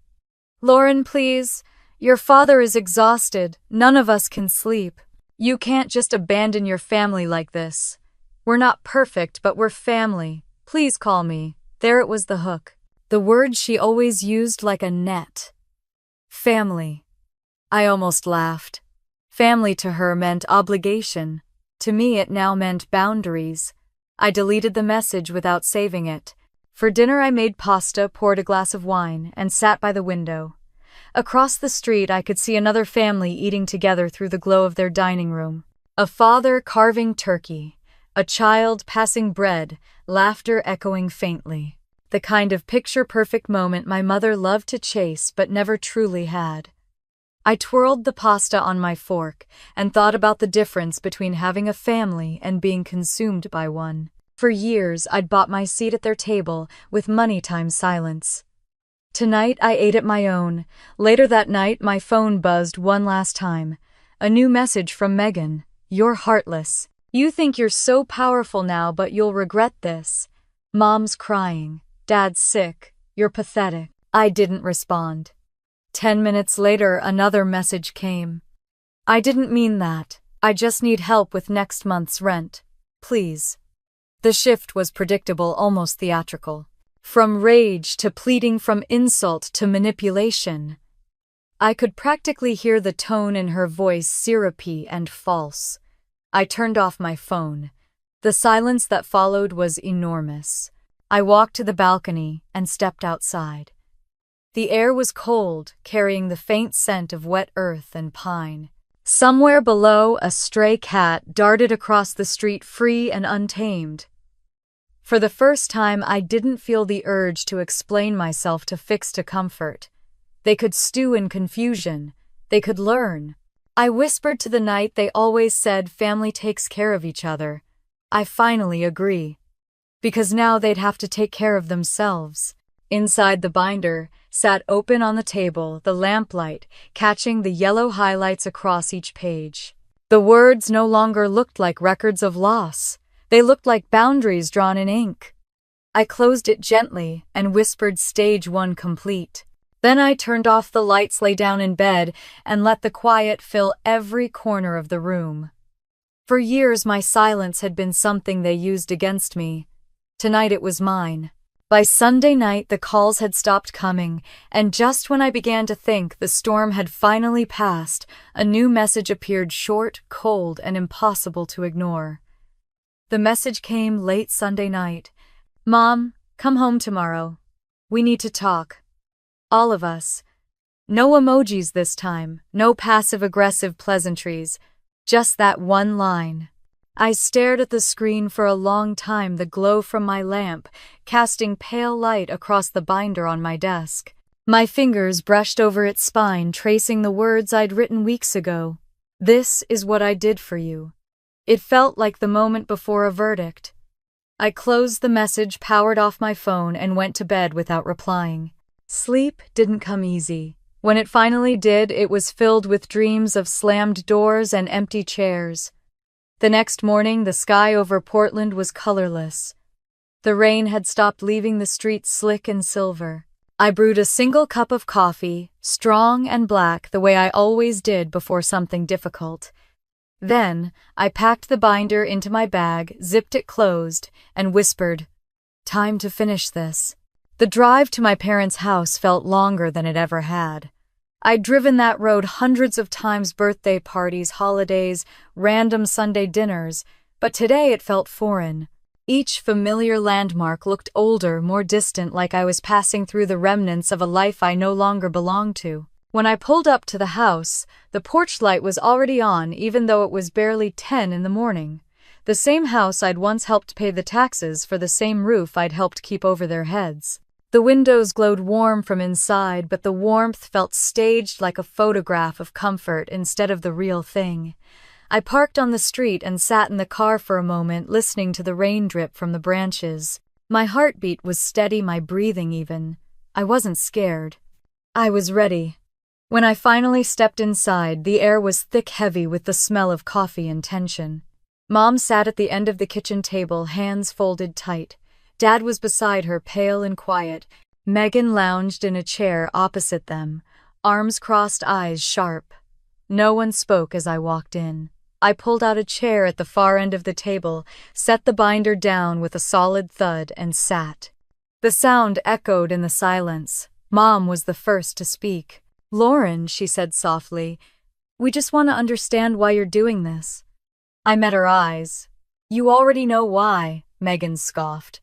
Lauren, please. Your father is exhausted. None of us can sleep. You can't just abandon your family like this. We're not perfect, but we're family. Please call me. There it was, the hook. The word she always used like a net. Family. I almost laughed. Family to her meant obligation. To me it now meant boundaries. I deleted the message without saving it. For dinner I made pasta, poured a glass of wine, and sat by the window. Across the street I could see another family eating together through the glow of their dining room. A father carving turkey, a child passing bread, laughter echoing faintly. The kind of picture-perfect moment my mother loved to chase but never truly had. I twirled the pasta on my fork and thought about the difference between having a family and being consumed by one. For years, I'd bought my seat at their table with money times silence. Tonight, I ate at my own. Later that night, my phone buzzed one last time. A new message from Megan. You're heartless. You think you're so powerful now, but you'll regret this. Mom's crying. Dad's sick. You're pathetic. I didn't respond. 10 minutes later, another message came. I didn't mean that. I just need help with next month's rent. Please. The shift was predictable, almost theatrical. From rage to pleading, from insult to manipulation. I could practically hear the tone in her voice, syrupy and false. I turned off my phone. The silence that followed was enormous. I walked to the balcony and stepped outside. The air was cold, carrying the faint scent of wet earth and pine. Somewhere below, a stray cat darted across the street, free and untamed. For the first time, I didn't feel the urge to explain myself, to fix, to comfort. They could stew in confusion. They could learn. I whispered to the night, they always said family takes care of each other. I finally agree. Because now they'd have to take care of themselves. Inside the binder sat open on the table, the lamplight catching the yellow highlights across each page. The words no longer looked like records of loss. They looked like boundaries drawn in ink. I closed it gently and whispered, Stage 1 complete. Then I turned off the lights, lay down in bed, and let the quiet fill every corner of the room. For years, my silence had been something they used against me. Tonight it was mine. By Sunday night, the calls had stopped coming, and just when I began to think the storm had finally passed, a new message appeared, short, cold, and impossible to ignore. The message came late Sunday night. "Mom, come home tomorrow. We need to talk. All of us." No emojis this time, no passive-aggressive pleasantries, just that one line. I stared at the screen for a long time, the glow from my lamp casting pale light across the binder on my desk. My fingers brushed over its spine, tracing the words I'd written weeks ago. "This is what I did for you." It felt like the moment before a verdict. I closed the message, powered off my phone, and went to bed without replying. Sleep didn't come easy. When it finally did, it was filled with dreams of slammed doors and empty chairs. The next morning, the sky over Portland was colorless. The rain had stopped, leaving the streets slick and silver. I brewed a single cup of coffee, strong and black, the way I always did before something difficult. Then, I packed the binder into my bag, zipped it closed, and whispered, "Time to finish this." The drive to my parents' house felt longer than it ever had. I'd driven that road hundreds of times, birthday parties, holidays, random Sunday dinners, but today it felt foreign. Each familiar landmark looked older, more distant, like I was passing through the remnants of a life I no longer belonged to. When I pulled up to the house, the porch light was already on, even though it was barely 10 in the morning. The same house I'd once helped pay the taxes for, the same roof I'd helped keep over their heads. The windows glowed warm from inside, but the warmth felt staged, like a photograph of comfort instead of the real thing. I parked on the street and sat in the car for a moment, listening to the rain drip from the branches. My heartbeat was steady, my breathing even. I wasn't scared. I was ready. When I finally stepped inside, the air was thick, heavy with the smell of coffee and tension. Mom sat at the end of the kitchen table, hands folded tight. Dad was beside her, pale and quiet. Megan lounged in a chair opposite them, arms crossed, eyes sharp. No one spoke as I walked in. I pulled out a chair at the far end of the table, set the binder down with a solid thud, and sat. The sound echoed in the silence. Mom was the first to speak. "Lauren," she said softly, "we just want to understand why you're doing this." I met her eyes. "You already know why," Megan scoffed.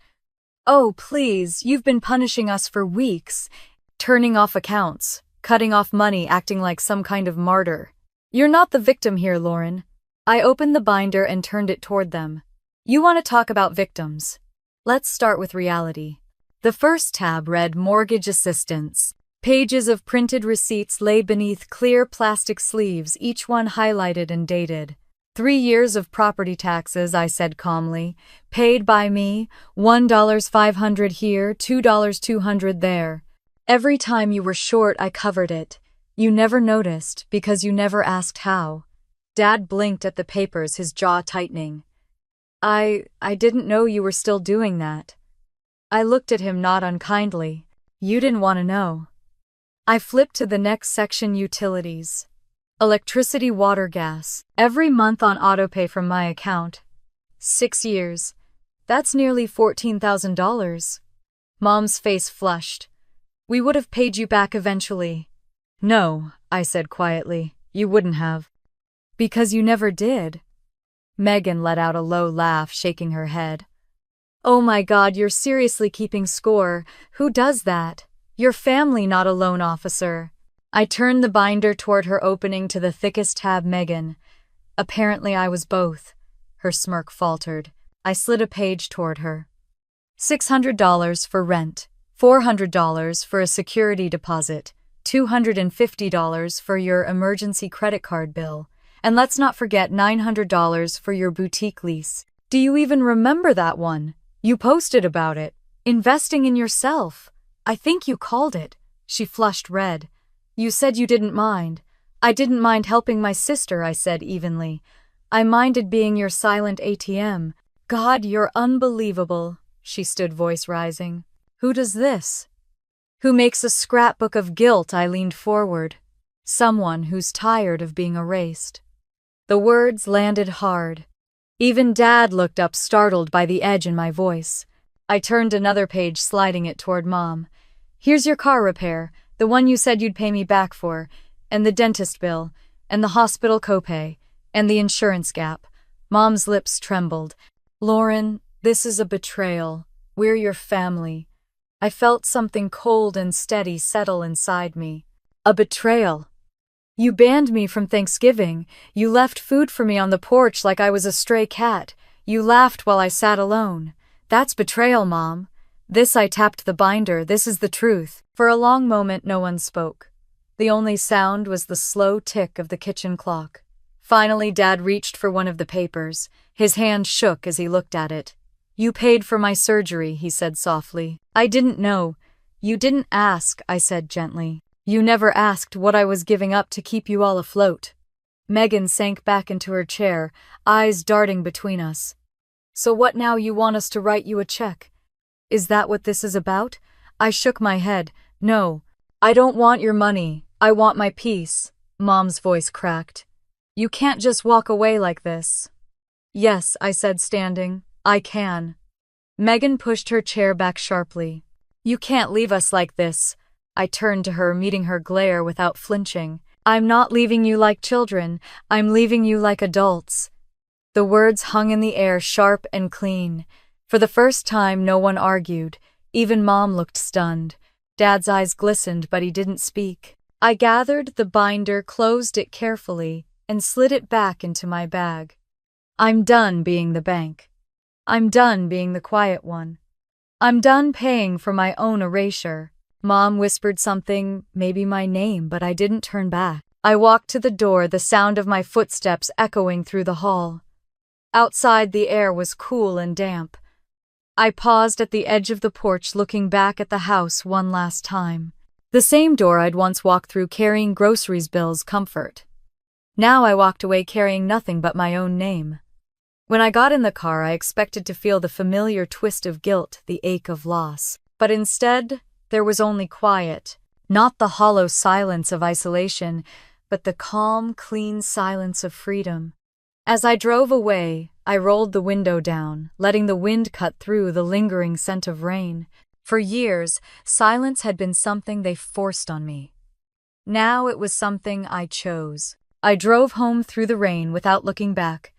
"Oh, please, you've been punishing us for weeks, turning off accounts, cutting off money, acting like some kind of martyr. You're not the victim here, Lauren." I opened the binder and turned it toward them. "You want to talk about victims? Let's start with reality." The first tab read Mortgage Assistance. Pages of printed receipts lay beneath clear plastic sleeves, each one highlighted and dated. 3 years of property taxes, I said calmly. Paid by me, $1.500 here, $2.200 there. Every time you were short, I covered it. You never noticed, because you never asked how. Dad blinked at the papers, his jaw tightening. I didn't know you were still doing that." I looked at him, not unkindly. "You didn't want to know." I flipped to the next section, utilities. Electricity, water, gas. Every month on autopay from my account. 6 years. That's nearly $14,000. Mom's face flushed. "We would have paid you back eventually." "No," I said quietly, "you wouldn't have." "Because you never did." Megan let out a low laugh, shaking her head. "Oh my God, you're seriously keeping score. Who does that? Your family, not a loan officer." I turned the binder toward her, opening to the thickest tab. "Megan." Apparently I was both. Her smirk faltered. I slid a page toward her. $600 for rent, $400 for a security deposit, $250 for your emergency credit card bill, and let's not forget $900 for your boutique lease. Do you even remember that one? You posted about it. Investing in yourself. I think you called it." She flushed red. "You said you didn't mind." "I didn't mind helping my sister," I said evenly. "I minded being your silent ATM." "God, you're unbelievable." She stood, voice rising. "Who does this?" Who makes a scrapbook of guilt? I leaned forward. Someone who's tired of being erased. The words landed hard. Even Dad looked up, startled by the edge in my voice. I turned another page, sliding it toward Mom. Here's your car repair, the one you said you'd pay me back for, and the dentist bill, and the hospital copay, and the insurance gap. Mom's lips trembled. Lauren, this is a betrayal. We're your family. I felt something cold and steady settle inside me. A betrayal. You banned me from Thanksgiving. You left food for me on the porch like I was a stray cat. You laughed while I sat alone. That's betrayal, Mom. I tapped the binder. This is the truth. For a long moment, no one spoke. The only sound was the slow tick of the kitchen clock. Finally, Dad reached for one of the papers. His hand shook as he looked at it. You paid for my surgery, he said softly. I didn't know. You didn't ask, I said gently. You never asked what I was giving up to keep you all afloat. Megan sank back into her chair, eyes darting between us. So what now? You want us to write you a check? Is that what this is about? I shook my head. No, I don't want your money. I want my peace. Mom's voice cracked. You can't just walk away like this. Yes, I said, standing. I can. Megan pushed her chair back sharply. You can't leave us like this. I turned to her, meeting her glare without flinching. I'm not leaving you like children. I'm leaving you like adults. The words hung in the air, sharp and clean. For the first time, no one argued. Even Mom looked stunned. Dad's eyes glistened, but he didn't speak. I gathered the binder, closed it carefully, and slid it back into my bag. I'm done being the bank. I'm done being the quiet one. I'm done paying for my own erasure. Mom whispered something, maybe my name, but I didn't turn back. I walked to the door, the sound of my footsteps echoing through the hall. Outside, the air was cool and damp. I paused at the edge of the porch, looking back at the house one last time. The same door I'd once walked through carrying groceries, bills, comfort. Now I walked away carrying nothing but my own name. When I got in the car, I expected to feel the familiar twist of guilt, the ache of loss. But instead, there was only quiet. Not the hollow silence of isolation, but the calm, clean silence of freedom. As I drove away, I rolled the window down, letting the wind cut through the lingering scent of rain. For years, silence had been something they forced on me. Now it was something I chose. I drove home through the rain without looking back.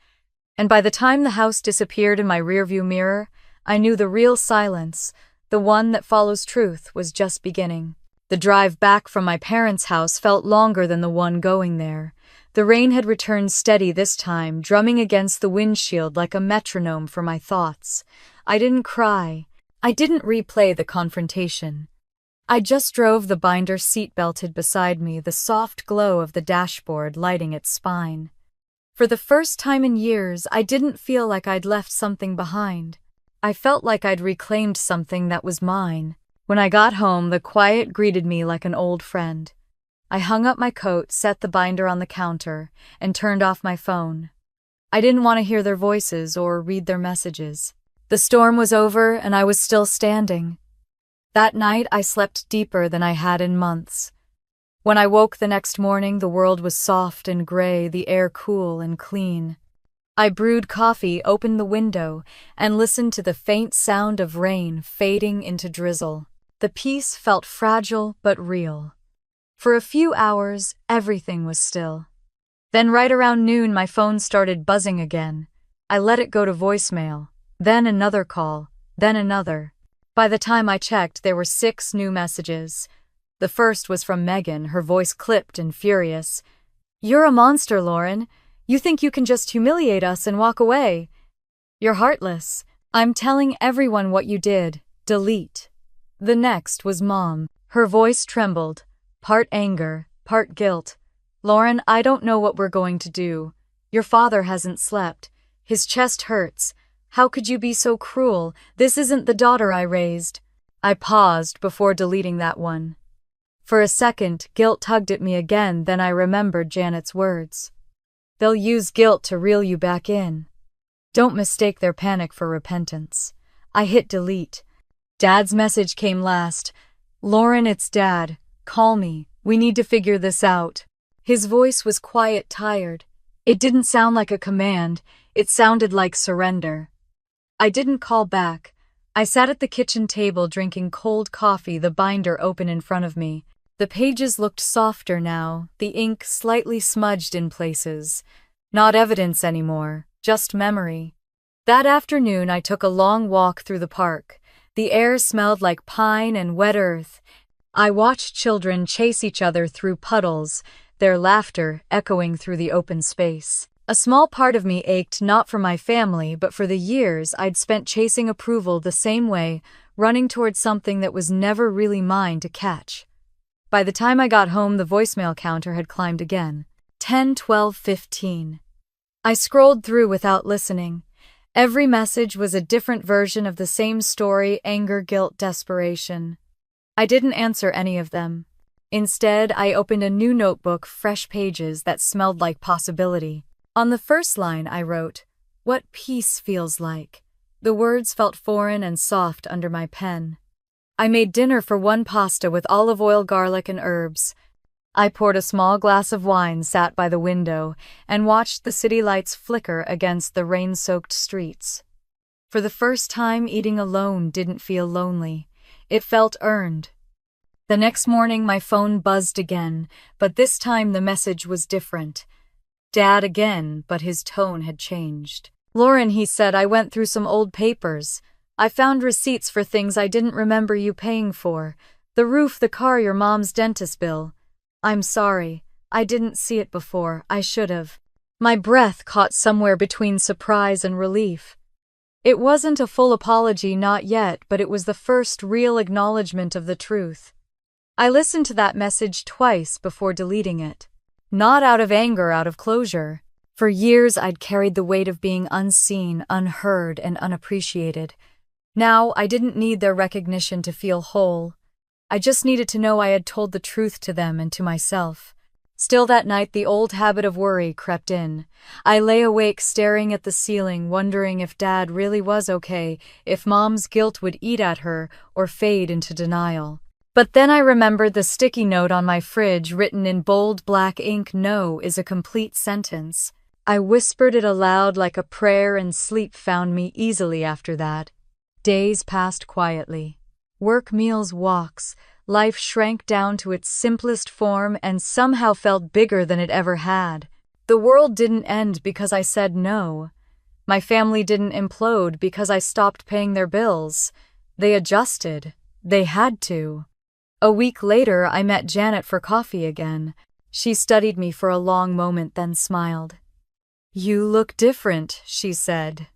And by the time the house disappeared in my rearview mirror, I knew the real silence, the one that follows truth, was just beginning. The drive back from my parents' house felt longer than the one going there. The rain had returned steady this time, drumming against the windshield like a metronome for my thoughts. I didn't cry. I didn't replay the confrontation. I just drove, the binder seat-belted beside me, the soft glow of the dashboard lighting its spine. For the first time in years, I didn't feel like I'd left something behind. I felt like I'd reclaimed something that was mine. When I got home, the quiet greeted me like an old friend. I hung up my coat, set the binder on the counter, and turned off my phone. I didn't want to hear their voices or read their messages. The storm was over, and I was still standing. That night, I slept deeper than I had in months. When I woke the next morning, the world was soft and gray, the air cool and clean. I brewed coffee, opened the window, and listened to the faint sound of rain fading into drizzle. The peace felt fragile but real. For a few hours, everything was still. Then right around noon, my phone started buzzing again. I let it go to voicemail. Then another call. Then another. By the time I checked, there were 6 new messages. The first was from Megan, her voice clipped and furious. You're a monster, Lauren. You think you can just humiliate us and walk away. You're heartless. I'm telling everyone what you did. Delete. The next was Mom. Her voice trembled, part anger, part guilt. Lauren, I don't know what we're going to do. Your father hasn't slept. His chest hurts. How could you be so cruel? This isn't the daughter I raised. I paused before deleting that one. For a second, guilt tugged at me again, then I remembered Janet's words. They'll use guilt to reel you back in. Don't mistake their panic for repentance. I hit delete. Dad's message came last. "Lauren, it's Dad. Call me. We need to figure this out." His voice was quiet, tired. It didn't sound like a command, it sounded like surrender. I didn't call back. I sat at the kitchen table drinking cold coffee, the binder open in front of me. The pages looked softer now, the ink slightly smudged in places. Not evidence anymore, just memory. That afternoon I took a long walk through the park. The air smelled like pine and wet earth. I watched children chase each other through puddles, their laughter echoing through the open space. A small part of me ached not for my family but for the years I'd spent chasing approval the same way, running towards something that was never really mine to catch. By the time I got home, the voicemail counter had climbed again. 10, 12, 15. I scrolled through without listening. Every message was a different version of the same story: anger, guilt, desperation. I didn't answer any of them. Instead, I opened a new notebook, fresh pages that smelled like possibility. On the first line, I wrote, "What peace feels like." The words felt foreign and soft under my pen. I made dinner for one: pasta with olive oil, garlic, and herbs. I poured a small glass of wine, sat by the window, and watched the city lights flicker against the rain-soaked streets. For the first time, eating alone didn't feel lonely. It felt earned. The next morning, my phone buzzed again, but this time the message was different. Dad again, but his tone had changed. "Lauren," he said, "I went through some old papers. I found receipts for things I didn't remember you paying for. The roof, the car, your mom's dentist bill. I'm sorry. I didn't see it before. I should have." My breath caught somewhere between surprise and relief. It wasn't a full apology, not yet, but it was the first real acknowledgement of the truth. I listened to that message twice before deleting it. Not out of anger, out of closure. For years I'd carried the weight of being unseen, unheard, and unappreciated. Now I didn't need their recognition to feel whole. I just needed to know I had told the truth to them and to myself. Still that night the old habit of worry crept in. I lay awake staring at the ceiling, wondering if Dad really was okay, if Mom's guilt would eat at her or fade into denial. But then I remembered the sticky note on my fridge, written in bold black ink: "No" is a complete sentence. I whispered it aloud like a prayer, and sleep found me easily after that. Days passed quietly. Work, meals, walks. Life shrank down to its simplest form and somehow felt bigger than it ever had. The world didn't end because I said no. My family didn't implode because I stopped paying their bills. They adjusted. They had to. A week later, I met Janet for coffee again. She studied me for a long moment, then smiled. "You look different," she said.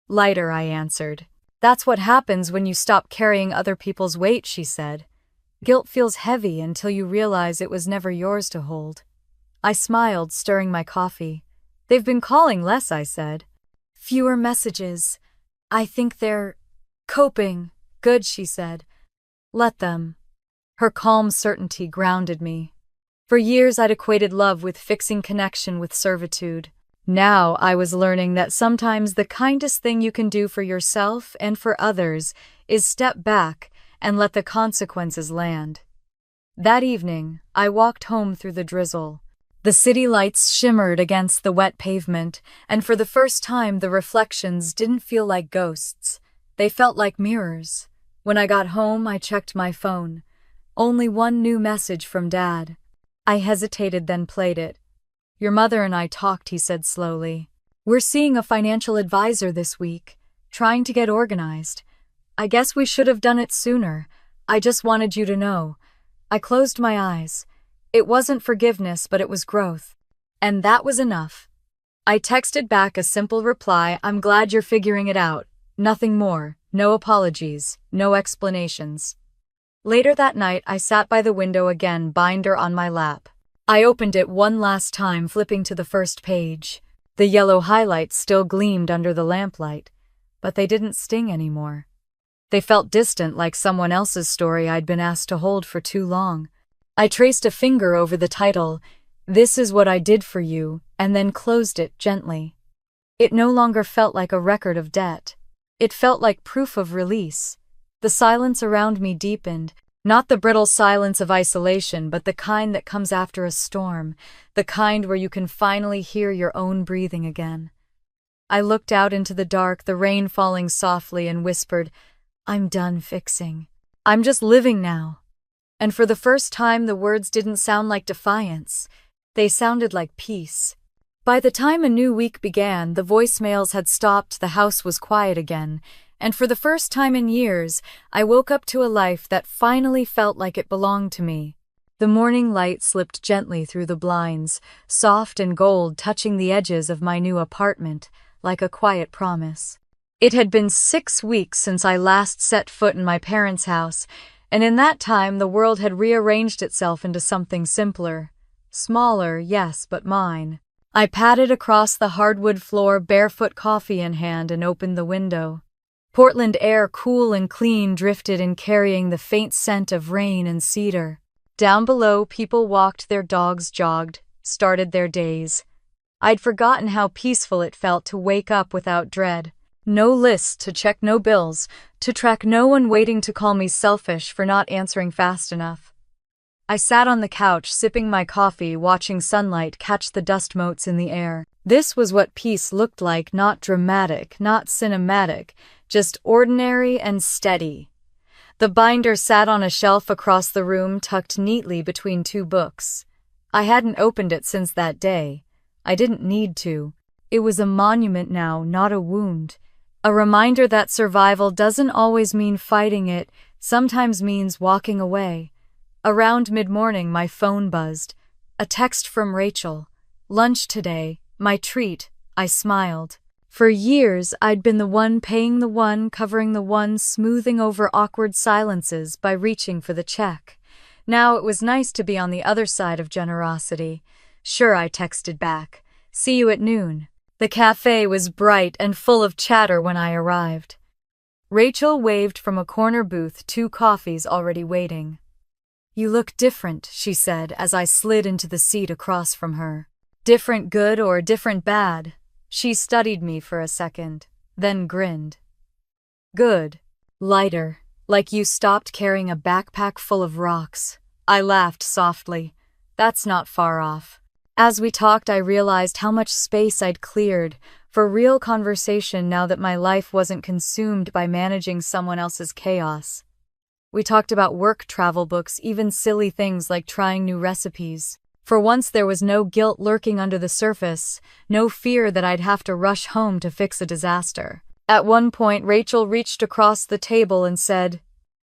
"Lighter," I answered. "That's what happens when you stop carrying other people's weight," she said. "Guilt feels heavy until you realize it was never yours to hold." I smiled, stirring my coffee. "They've been calling less," I said. "Fewer messages. I think they're coping." "Good," she said. "Let them." Her calm certainty grounded me. For years I'd equated love with fixing, connection with servitude. Now I was learning that sometimes the kindest thing you can do for yourself and for others is step back and let the consequences land. That evening, I walked home through the drizzle. The city lights shimmered against the wet pavement, and for the first time the reflections didn't feel like ghosts. They felt like mirrors. When I got home, I checked my phone. Only one new message from Dad. I hesitated, then played it. "Your mother and I talked," he said slowly. "We're seeing a financial advisor this week, trying to get organized. I guess we should have done it sooner. I just wanted you to know." I closed my eyes. It wasn't forgiveness, but it was growth. And that was enough. I texted back a simple reply: "I'm glad you're figuring it out. Nothing more. No apologies. No explanations." Later that night, I sat by the window again, binder on my lap. I opened it one last time, flipping to the first page. The yellow highlights still gleamed under the lamplight, but they didn't sting anymore. They felt distant, like someone else's story I'd been asked to hold for too long. I traced a finger over the title, "This is what I did for you," and then closed it gently. It no longer felt like a record of debt. It felt like proof of release. The silence around me deepened. Not the brittle silence of isolation, but the kind that comes after a storm, the kind where you can finally hear your own breathing again. I looked out into the dark, the rain falling softly, and whispered, "I'm done fixing. I'm just living now." And for the first time, the words didn't sound like defiance. They sounded like peace. By the time a new week began, the voicemails had stopped, the house was quiet again, and for the first time in years, I woke up to a life that finally felt like it belonged to me. The morning light slipped gently through the blinds, soft and gold, touching the edges of my new apartment, like a quiet promise. It had been 6 weeks since I last set foot in my parents' house, and in that time the world had rearranged itself into something simpler. Smaller, yes, but mine. I padded across the hardwood floor, barefoot, coffee in hand, and opened the window. Portland air, cool and clean, drifted in, carrying the faint scent of rain and cedar. Down below, people walked, their dogs jogged, started their days. I'd forgotten how peaceful it felt to wake up without dread. No lists to check, no bills to track, no one waiting to call me selfish for not answering fast enough. I sat on the couch, sipping my coffee, watching sunlight catch the dust motes in the air. This was what peace looked like, not dramatic, not cinematic, just ordinary and steady. The binder sat on a shelf across the room, tucked neatly between 2 books. I hadn't opened it since that day. I didn't need to. It was a monument now, not a wound. A reminder that survival doesn't always mean fighting it, sometimes means walking away. Around mid-morning, my phone buzzed. A text from Rachel. "Lunch today, my treat." I smiled. For years, I'd been the one paying the one, covering the one, smoothing over awkward silences by reaching for the check. Now it was nice to be on the other side of generosity. "Sure," I texted back. "See you at noon." The cafe was bright and full of chatter when I arrived. Rachel waved from a corner booth, 2 coffees already waiting. "You look different," she said as I slid into the seat across from her. "Different good or different bad?" She studied me for a second, then grinned. "Good. Lighter, like you stopped carrying a backpack full of rocks." I laughed softly. "That's not far off." As we talked, I realized how much space I'd cleared for real conversation now that my life wasn't consumed by managing someone else's chaos. We talked about work, travel books, even silly things like trying new recipes. For once, there was no guilt lurking under the surface, no fear that I'd have to rush home to fix a disaster. At one point, Rachel reached across the table and said,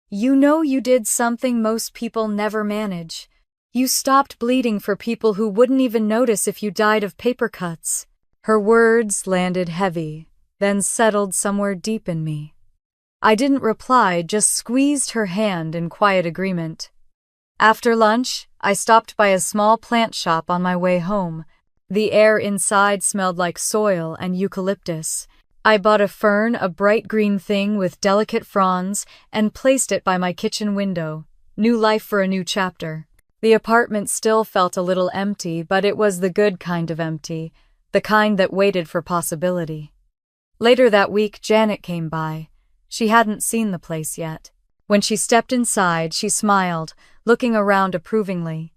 "You know, you did something most people never manage. You stopped bleeding for people who wouldn't even notice if you died of paper cuts." Her words landed heavy, then settled somewhere deep in me. I didn't reply, just squeezed her hand in quiet agreement. After lunch, I stopped by a small plant shop on my way home. The air inside smelled like soil and eucalyptus. I bought a fern, a bright green thing with delicate fronds, and placed it by my kitchen window. New life for a new chapter. The apartment still felt a little empty, but it was the good kind of empty, the kind that waited for possibility. Later that week, Janet came by. She hadn't seen the place yet. When she stepped inside, she smiled, looking around approvingly.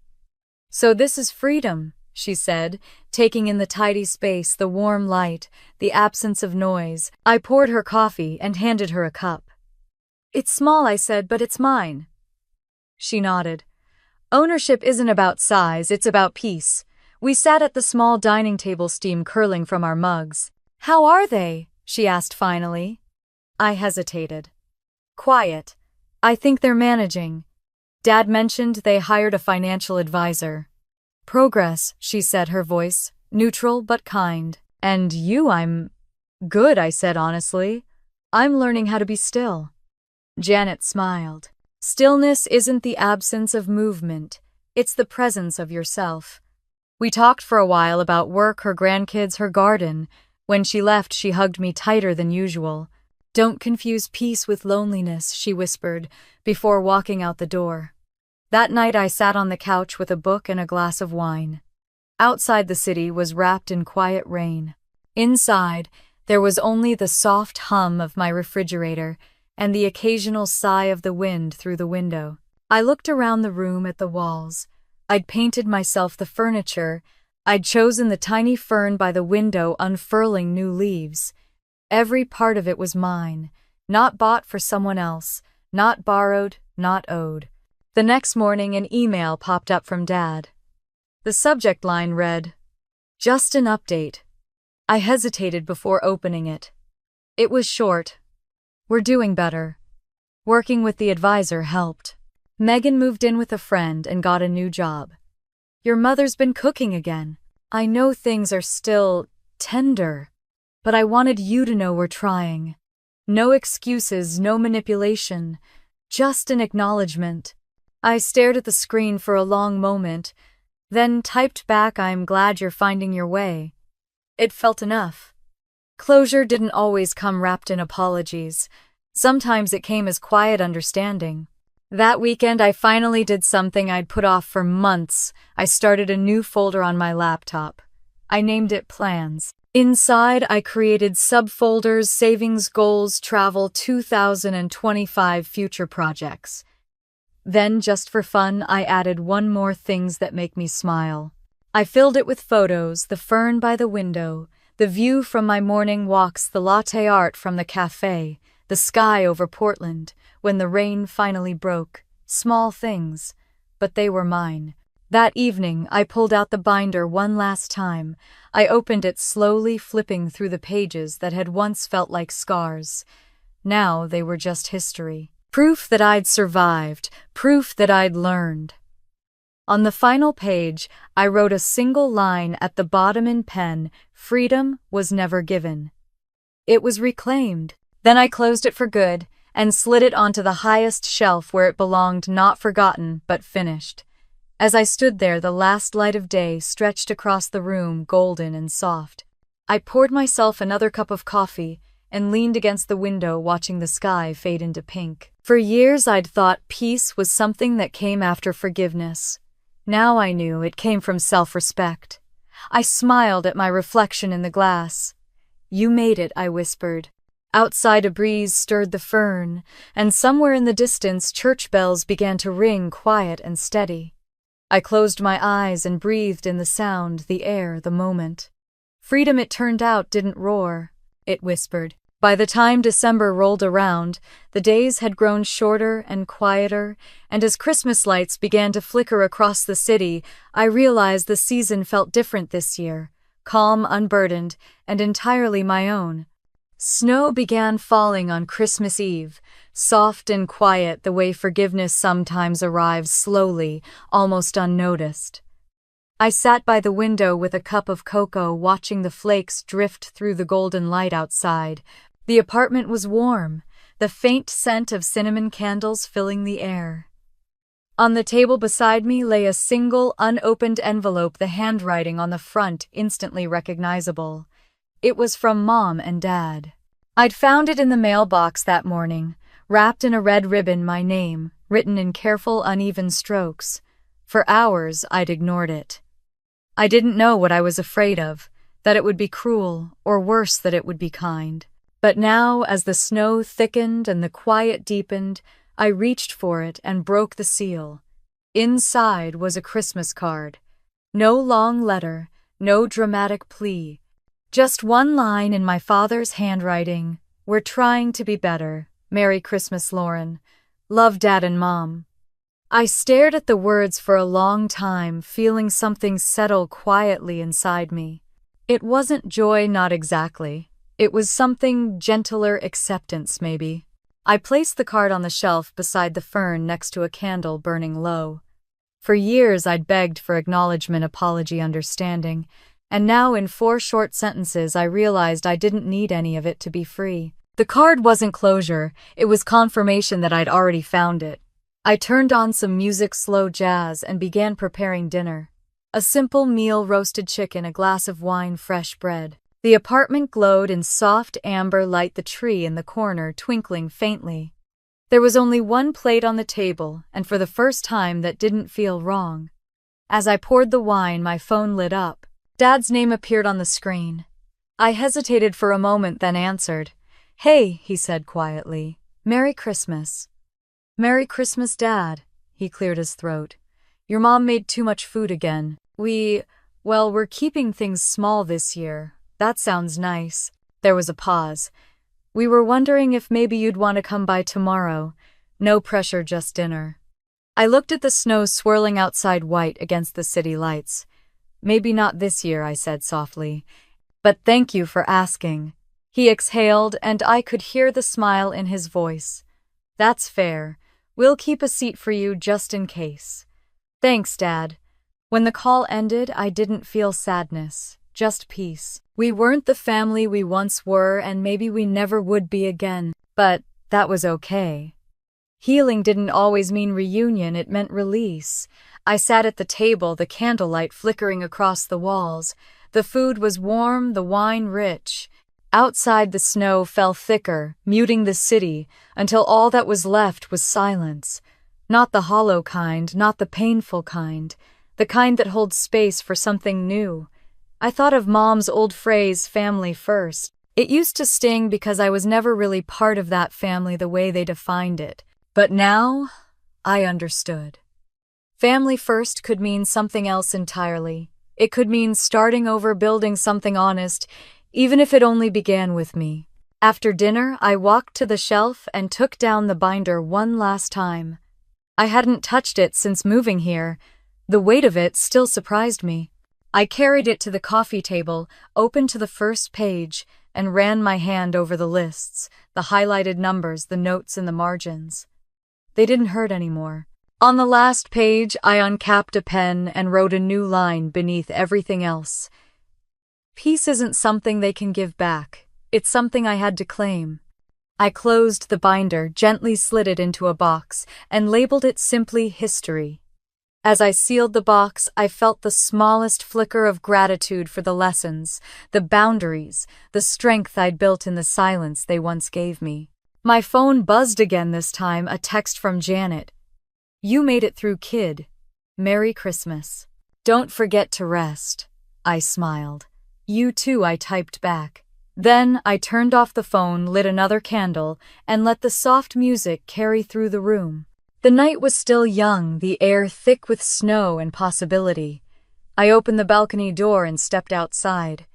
"So this is freedom," she said, taking in the tidy space, the warm light, the absence of noise. I poured her coffee and handed her a cup. "It's small," I said, "but it's mine." She nodded. "Ownership isn't about size, it's about peace." We sat at the small dining table, steam curling from our mugs. "How are they?" she asked finally. I hesitated. "Quiet. I think they're managing. Dad mentioned they hired a financial advisor." "Progress," she said, her voice neutral but kind. "And you?" "I'm good," I said honestly. "I'm learning how to be still." Janet smiled. "Stillness isn't the absence of movement. It's the presence of yourself." We talked for a while about work, her grandkids, her garden. When she left, she hugged me tighter than usual. "Don't confuse peace with loneliness," she whispered, before walking out the door. That night I sat on the couch with a book and a glass of wine. Outside, the city was wrapped in quiet rain. Inside, there was only the soft hum of my refrigerator and the occasional sigh of the wind through the window. I looked around the room at the walls. I'd painted myself the furniture. I'd chosen the tiny fern by the window unfurling new leaves. Every part of it was mine, not bought for someone else, not borrowed, not owed. The next morning, an email popped up from Dad. The subject line read, "Just an update." I hesitated before opening it. It was short. "We're doing better. Working with the advisor helped. Megan moved in with a friend and got a new job. Your mother's been cooking again. I know things are still tender, but I wanted you to know we're trying. No excuses, no manipulation, just an acknowledgement." I stared at the screen for a long moment, then typed back, "I'm glad you're finding your way." It felt enough. Closure didn't always come wrapped in apologies. Sometimes it came as quiet understanding. That weekend, I finally did something I'd put off for months. I started a new folder on my laptop. I named it Plans. Inside, I created subfolders: Savings Goals, Travel, 2025, Future Projects. Then, just for fun, I added one more: Things that make me smile. I filled it with photos: the fern by the window, the view from my morning walks, the latte art from the cafe, the sky over Portland, when the rain finally broke. Small things, but they were mine. That evening, I pulled out the binder one last time. I opened it slowly, flipping through the pages that had once felt like scars. Now they were just history. Proof that I'd survived, proof that I'd learned. On the final page, I wrote a single line at the bottom in pen: "Freedom was never given. It was reclaimed." Then I closed it for good and slid it onto the highest shelf where it belonged, not forgotten, but finished. As I stood there, the last light of day stretched across the room, golden and soft. I poured myself another cup of coffee and leaned against the window, watching the sky fade into pink. For years, I'd thought peace was something that came after forgiveness. Now I knew it came from self-respect. I smiled at my reflection in the glass. "You made it," I whispered. Outside, a breeze stirred the fern, and somewhere in the distance, church bells began to ring, quiet and steady. I closed my eyes and breathed in the sound, the air, the moment. Freedom, it turned out, didn't roar. It whispered. By the time December rolled around, the days had grown shorter and quieter, and as Christmas lights began to flicker across the city, I realized the season felt different this year, calm, unburdened, and entirely my own. Snow began falling on Christmas Eve, soft and quiet, the way forgiveness sometimes arrives, slowly, almost unnoticed. I sat by the window with a cup of cocoa, watching the flakes drift through the golden light outside. The apartment was warm, the faint scent of cinnamon candles filling the air. On the table beside me lay a single, unopened envelope, the handwriting on the front instantly recognizable. It was from Mom and Dad. I'd found it in the mailbox that morning, wrapped in a red ribbon, my name, written in careful, uneven strokes. For hours, I'd ignored it. I didn't know what I was afraid of, that it would be cruel, or worse, that it would be kind. But now, as the snow thickened and the quiet deepened, I reached for it and broke the seal. Inside was a Christmas card. No long letter, no dramatic plea. Just one line in my father's handwriting: "We're trying to be better. Merry Christmas, Lauren. Love, Dad and Mom." I stared at the words for a long time, feeling something settle quietly inside me. It wasn't joy, not exactly. It was something gentler, acceptance, maybe. I placed the card on the shelf beside the fern next to a candle burning low. For years, I'd begged for acknowledgement, apology, understanding. And now, in 4 short sentences, I realized I didn't need any of it to be free. The card wasn't closure, it was confirmation that I'd already found it. I turned on some music, slow jazz, and began preparing dinner. A simple meal: roasted chicken, a glass of wine, fresh bread. The apartment glowed in soft amber light, the tree in the corner twinkling faintly. There was only one plate on the table, and for the first time that didn't feel wrong. As I poured the wine, my phone lit up. Dad's name appeared on the screen. I hesitated for a moment, then answered. "Hey," he said quietly. "Merry Christmas." "Merry Christmas, Dad," He cleared his throat. Your mom made too much food again. We're keeping things small this year. That sounds nice. There was a pause. We were wondering if maybe you'd want to come by tomorrow. No pressure, just dinner. I looked at the snow swirling outside white against the city lights. Maybe not this year, I said softly. But thank you for asking. He exhaled, and I could hear the smile in his voice. That's fair. We'll keep a seat for you just in case. Thanks, Dad. When the call ended, I didn't feel sadness, just peace. We weren't the family we once were, and maybe we never would be again. But that was okay. Healing didn't always mean reunion, it meant release. I sat at the table, the candlelight flickering across the walls. The food was warm, the wine rich. Outside, the snow fell thicker, muting the city, until all that was left was silence. Not the hollow kind, not the painful kind, the kind that holds space for something new. I thought of Mom's old phrase, family first. It used to sting because I was never really part of that family the way they defined it. But now, I understood. Family first could mean something else entirely. It could mean starting over, building something honest, even if it only began with me. After dinner, I walked to the shelf and took down the binder one last time. I hadn't touched it since moving here. The weight of it still surprised me. I carried it to the coffee table, opened to the first page, and ran my hand over the lists, the highlighted numbers, the notes in the margins. They didn't hurt anymore. On the last page, I uncapped a pen and wrote a new line beneath everything else. Peace isn't something they can give back. It's something I had to claim. I closed the binder, gently slid it into a box, and labeled it simply History. As I sealed the box, I felt the smallest flicker of gratitude for the lessons, the boundaries, the strength I'd built in the silence they once gave me. My phone buzzed again this time, a text from Janet. You made it through, kid. Merry Christmas. Don't forget to rest. I smiled. You too, I typed back. Then I turned off the phone, lit another candle, and let the soft music carry through the room. The night was still young, the air thick with snow and possibility. I opened the balcony door and stepped outside.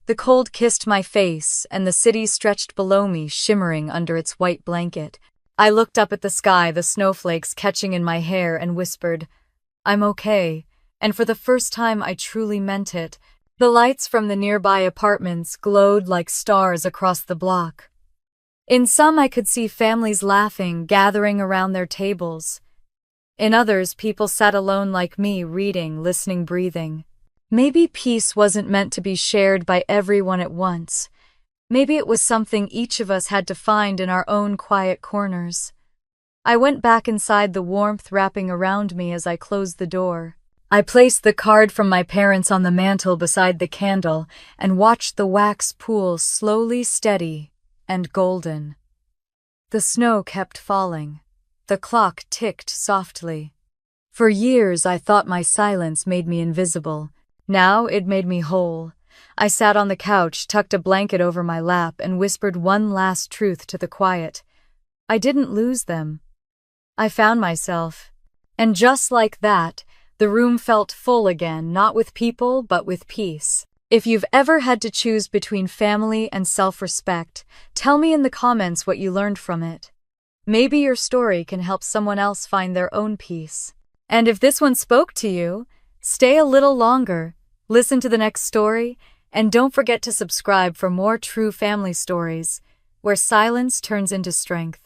The cold kissed my face, and the city stretched below me, shimmering under its white blanket. I looked up at the sky, the snowflakes catching in my hair, and whispered, I'm okay, and for the first time I truly meant it. The lights from the nearby apartments glowed like stars across the block. In some, I could see families laughing, gathering around their tables. In others, people sat alone like me, reading, listening, breathing. Maybe peace wasn't meant to be shared by everyone at once. Maybe it was something each of us had to find in our own quiet corners. I went back inside, the warmth wrapping around me as I closed the door. I placed the card from my parents on the mantel beside the candle and watched the wax pool slowly steady and golden. The snow kept falling. The clock ticked softly. For years, I thought my silence made me invisible. Now it made me whole. I sat on the couch, tucked a blanket over my lap, and whispered one last truth to the quiet. I didn't lose them. I found myself. And just like that, the room felt full again, not with people, but with peace. If you've ever had to choose between family and self-respect, tell me in the comments what you learned from it. Maybe your story can help someone else find their own peace. And if this one spoke to you, stay a little longer, listen to the next story, and don't forget to subscribe for more true family stories, where silence turns into strength.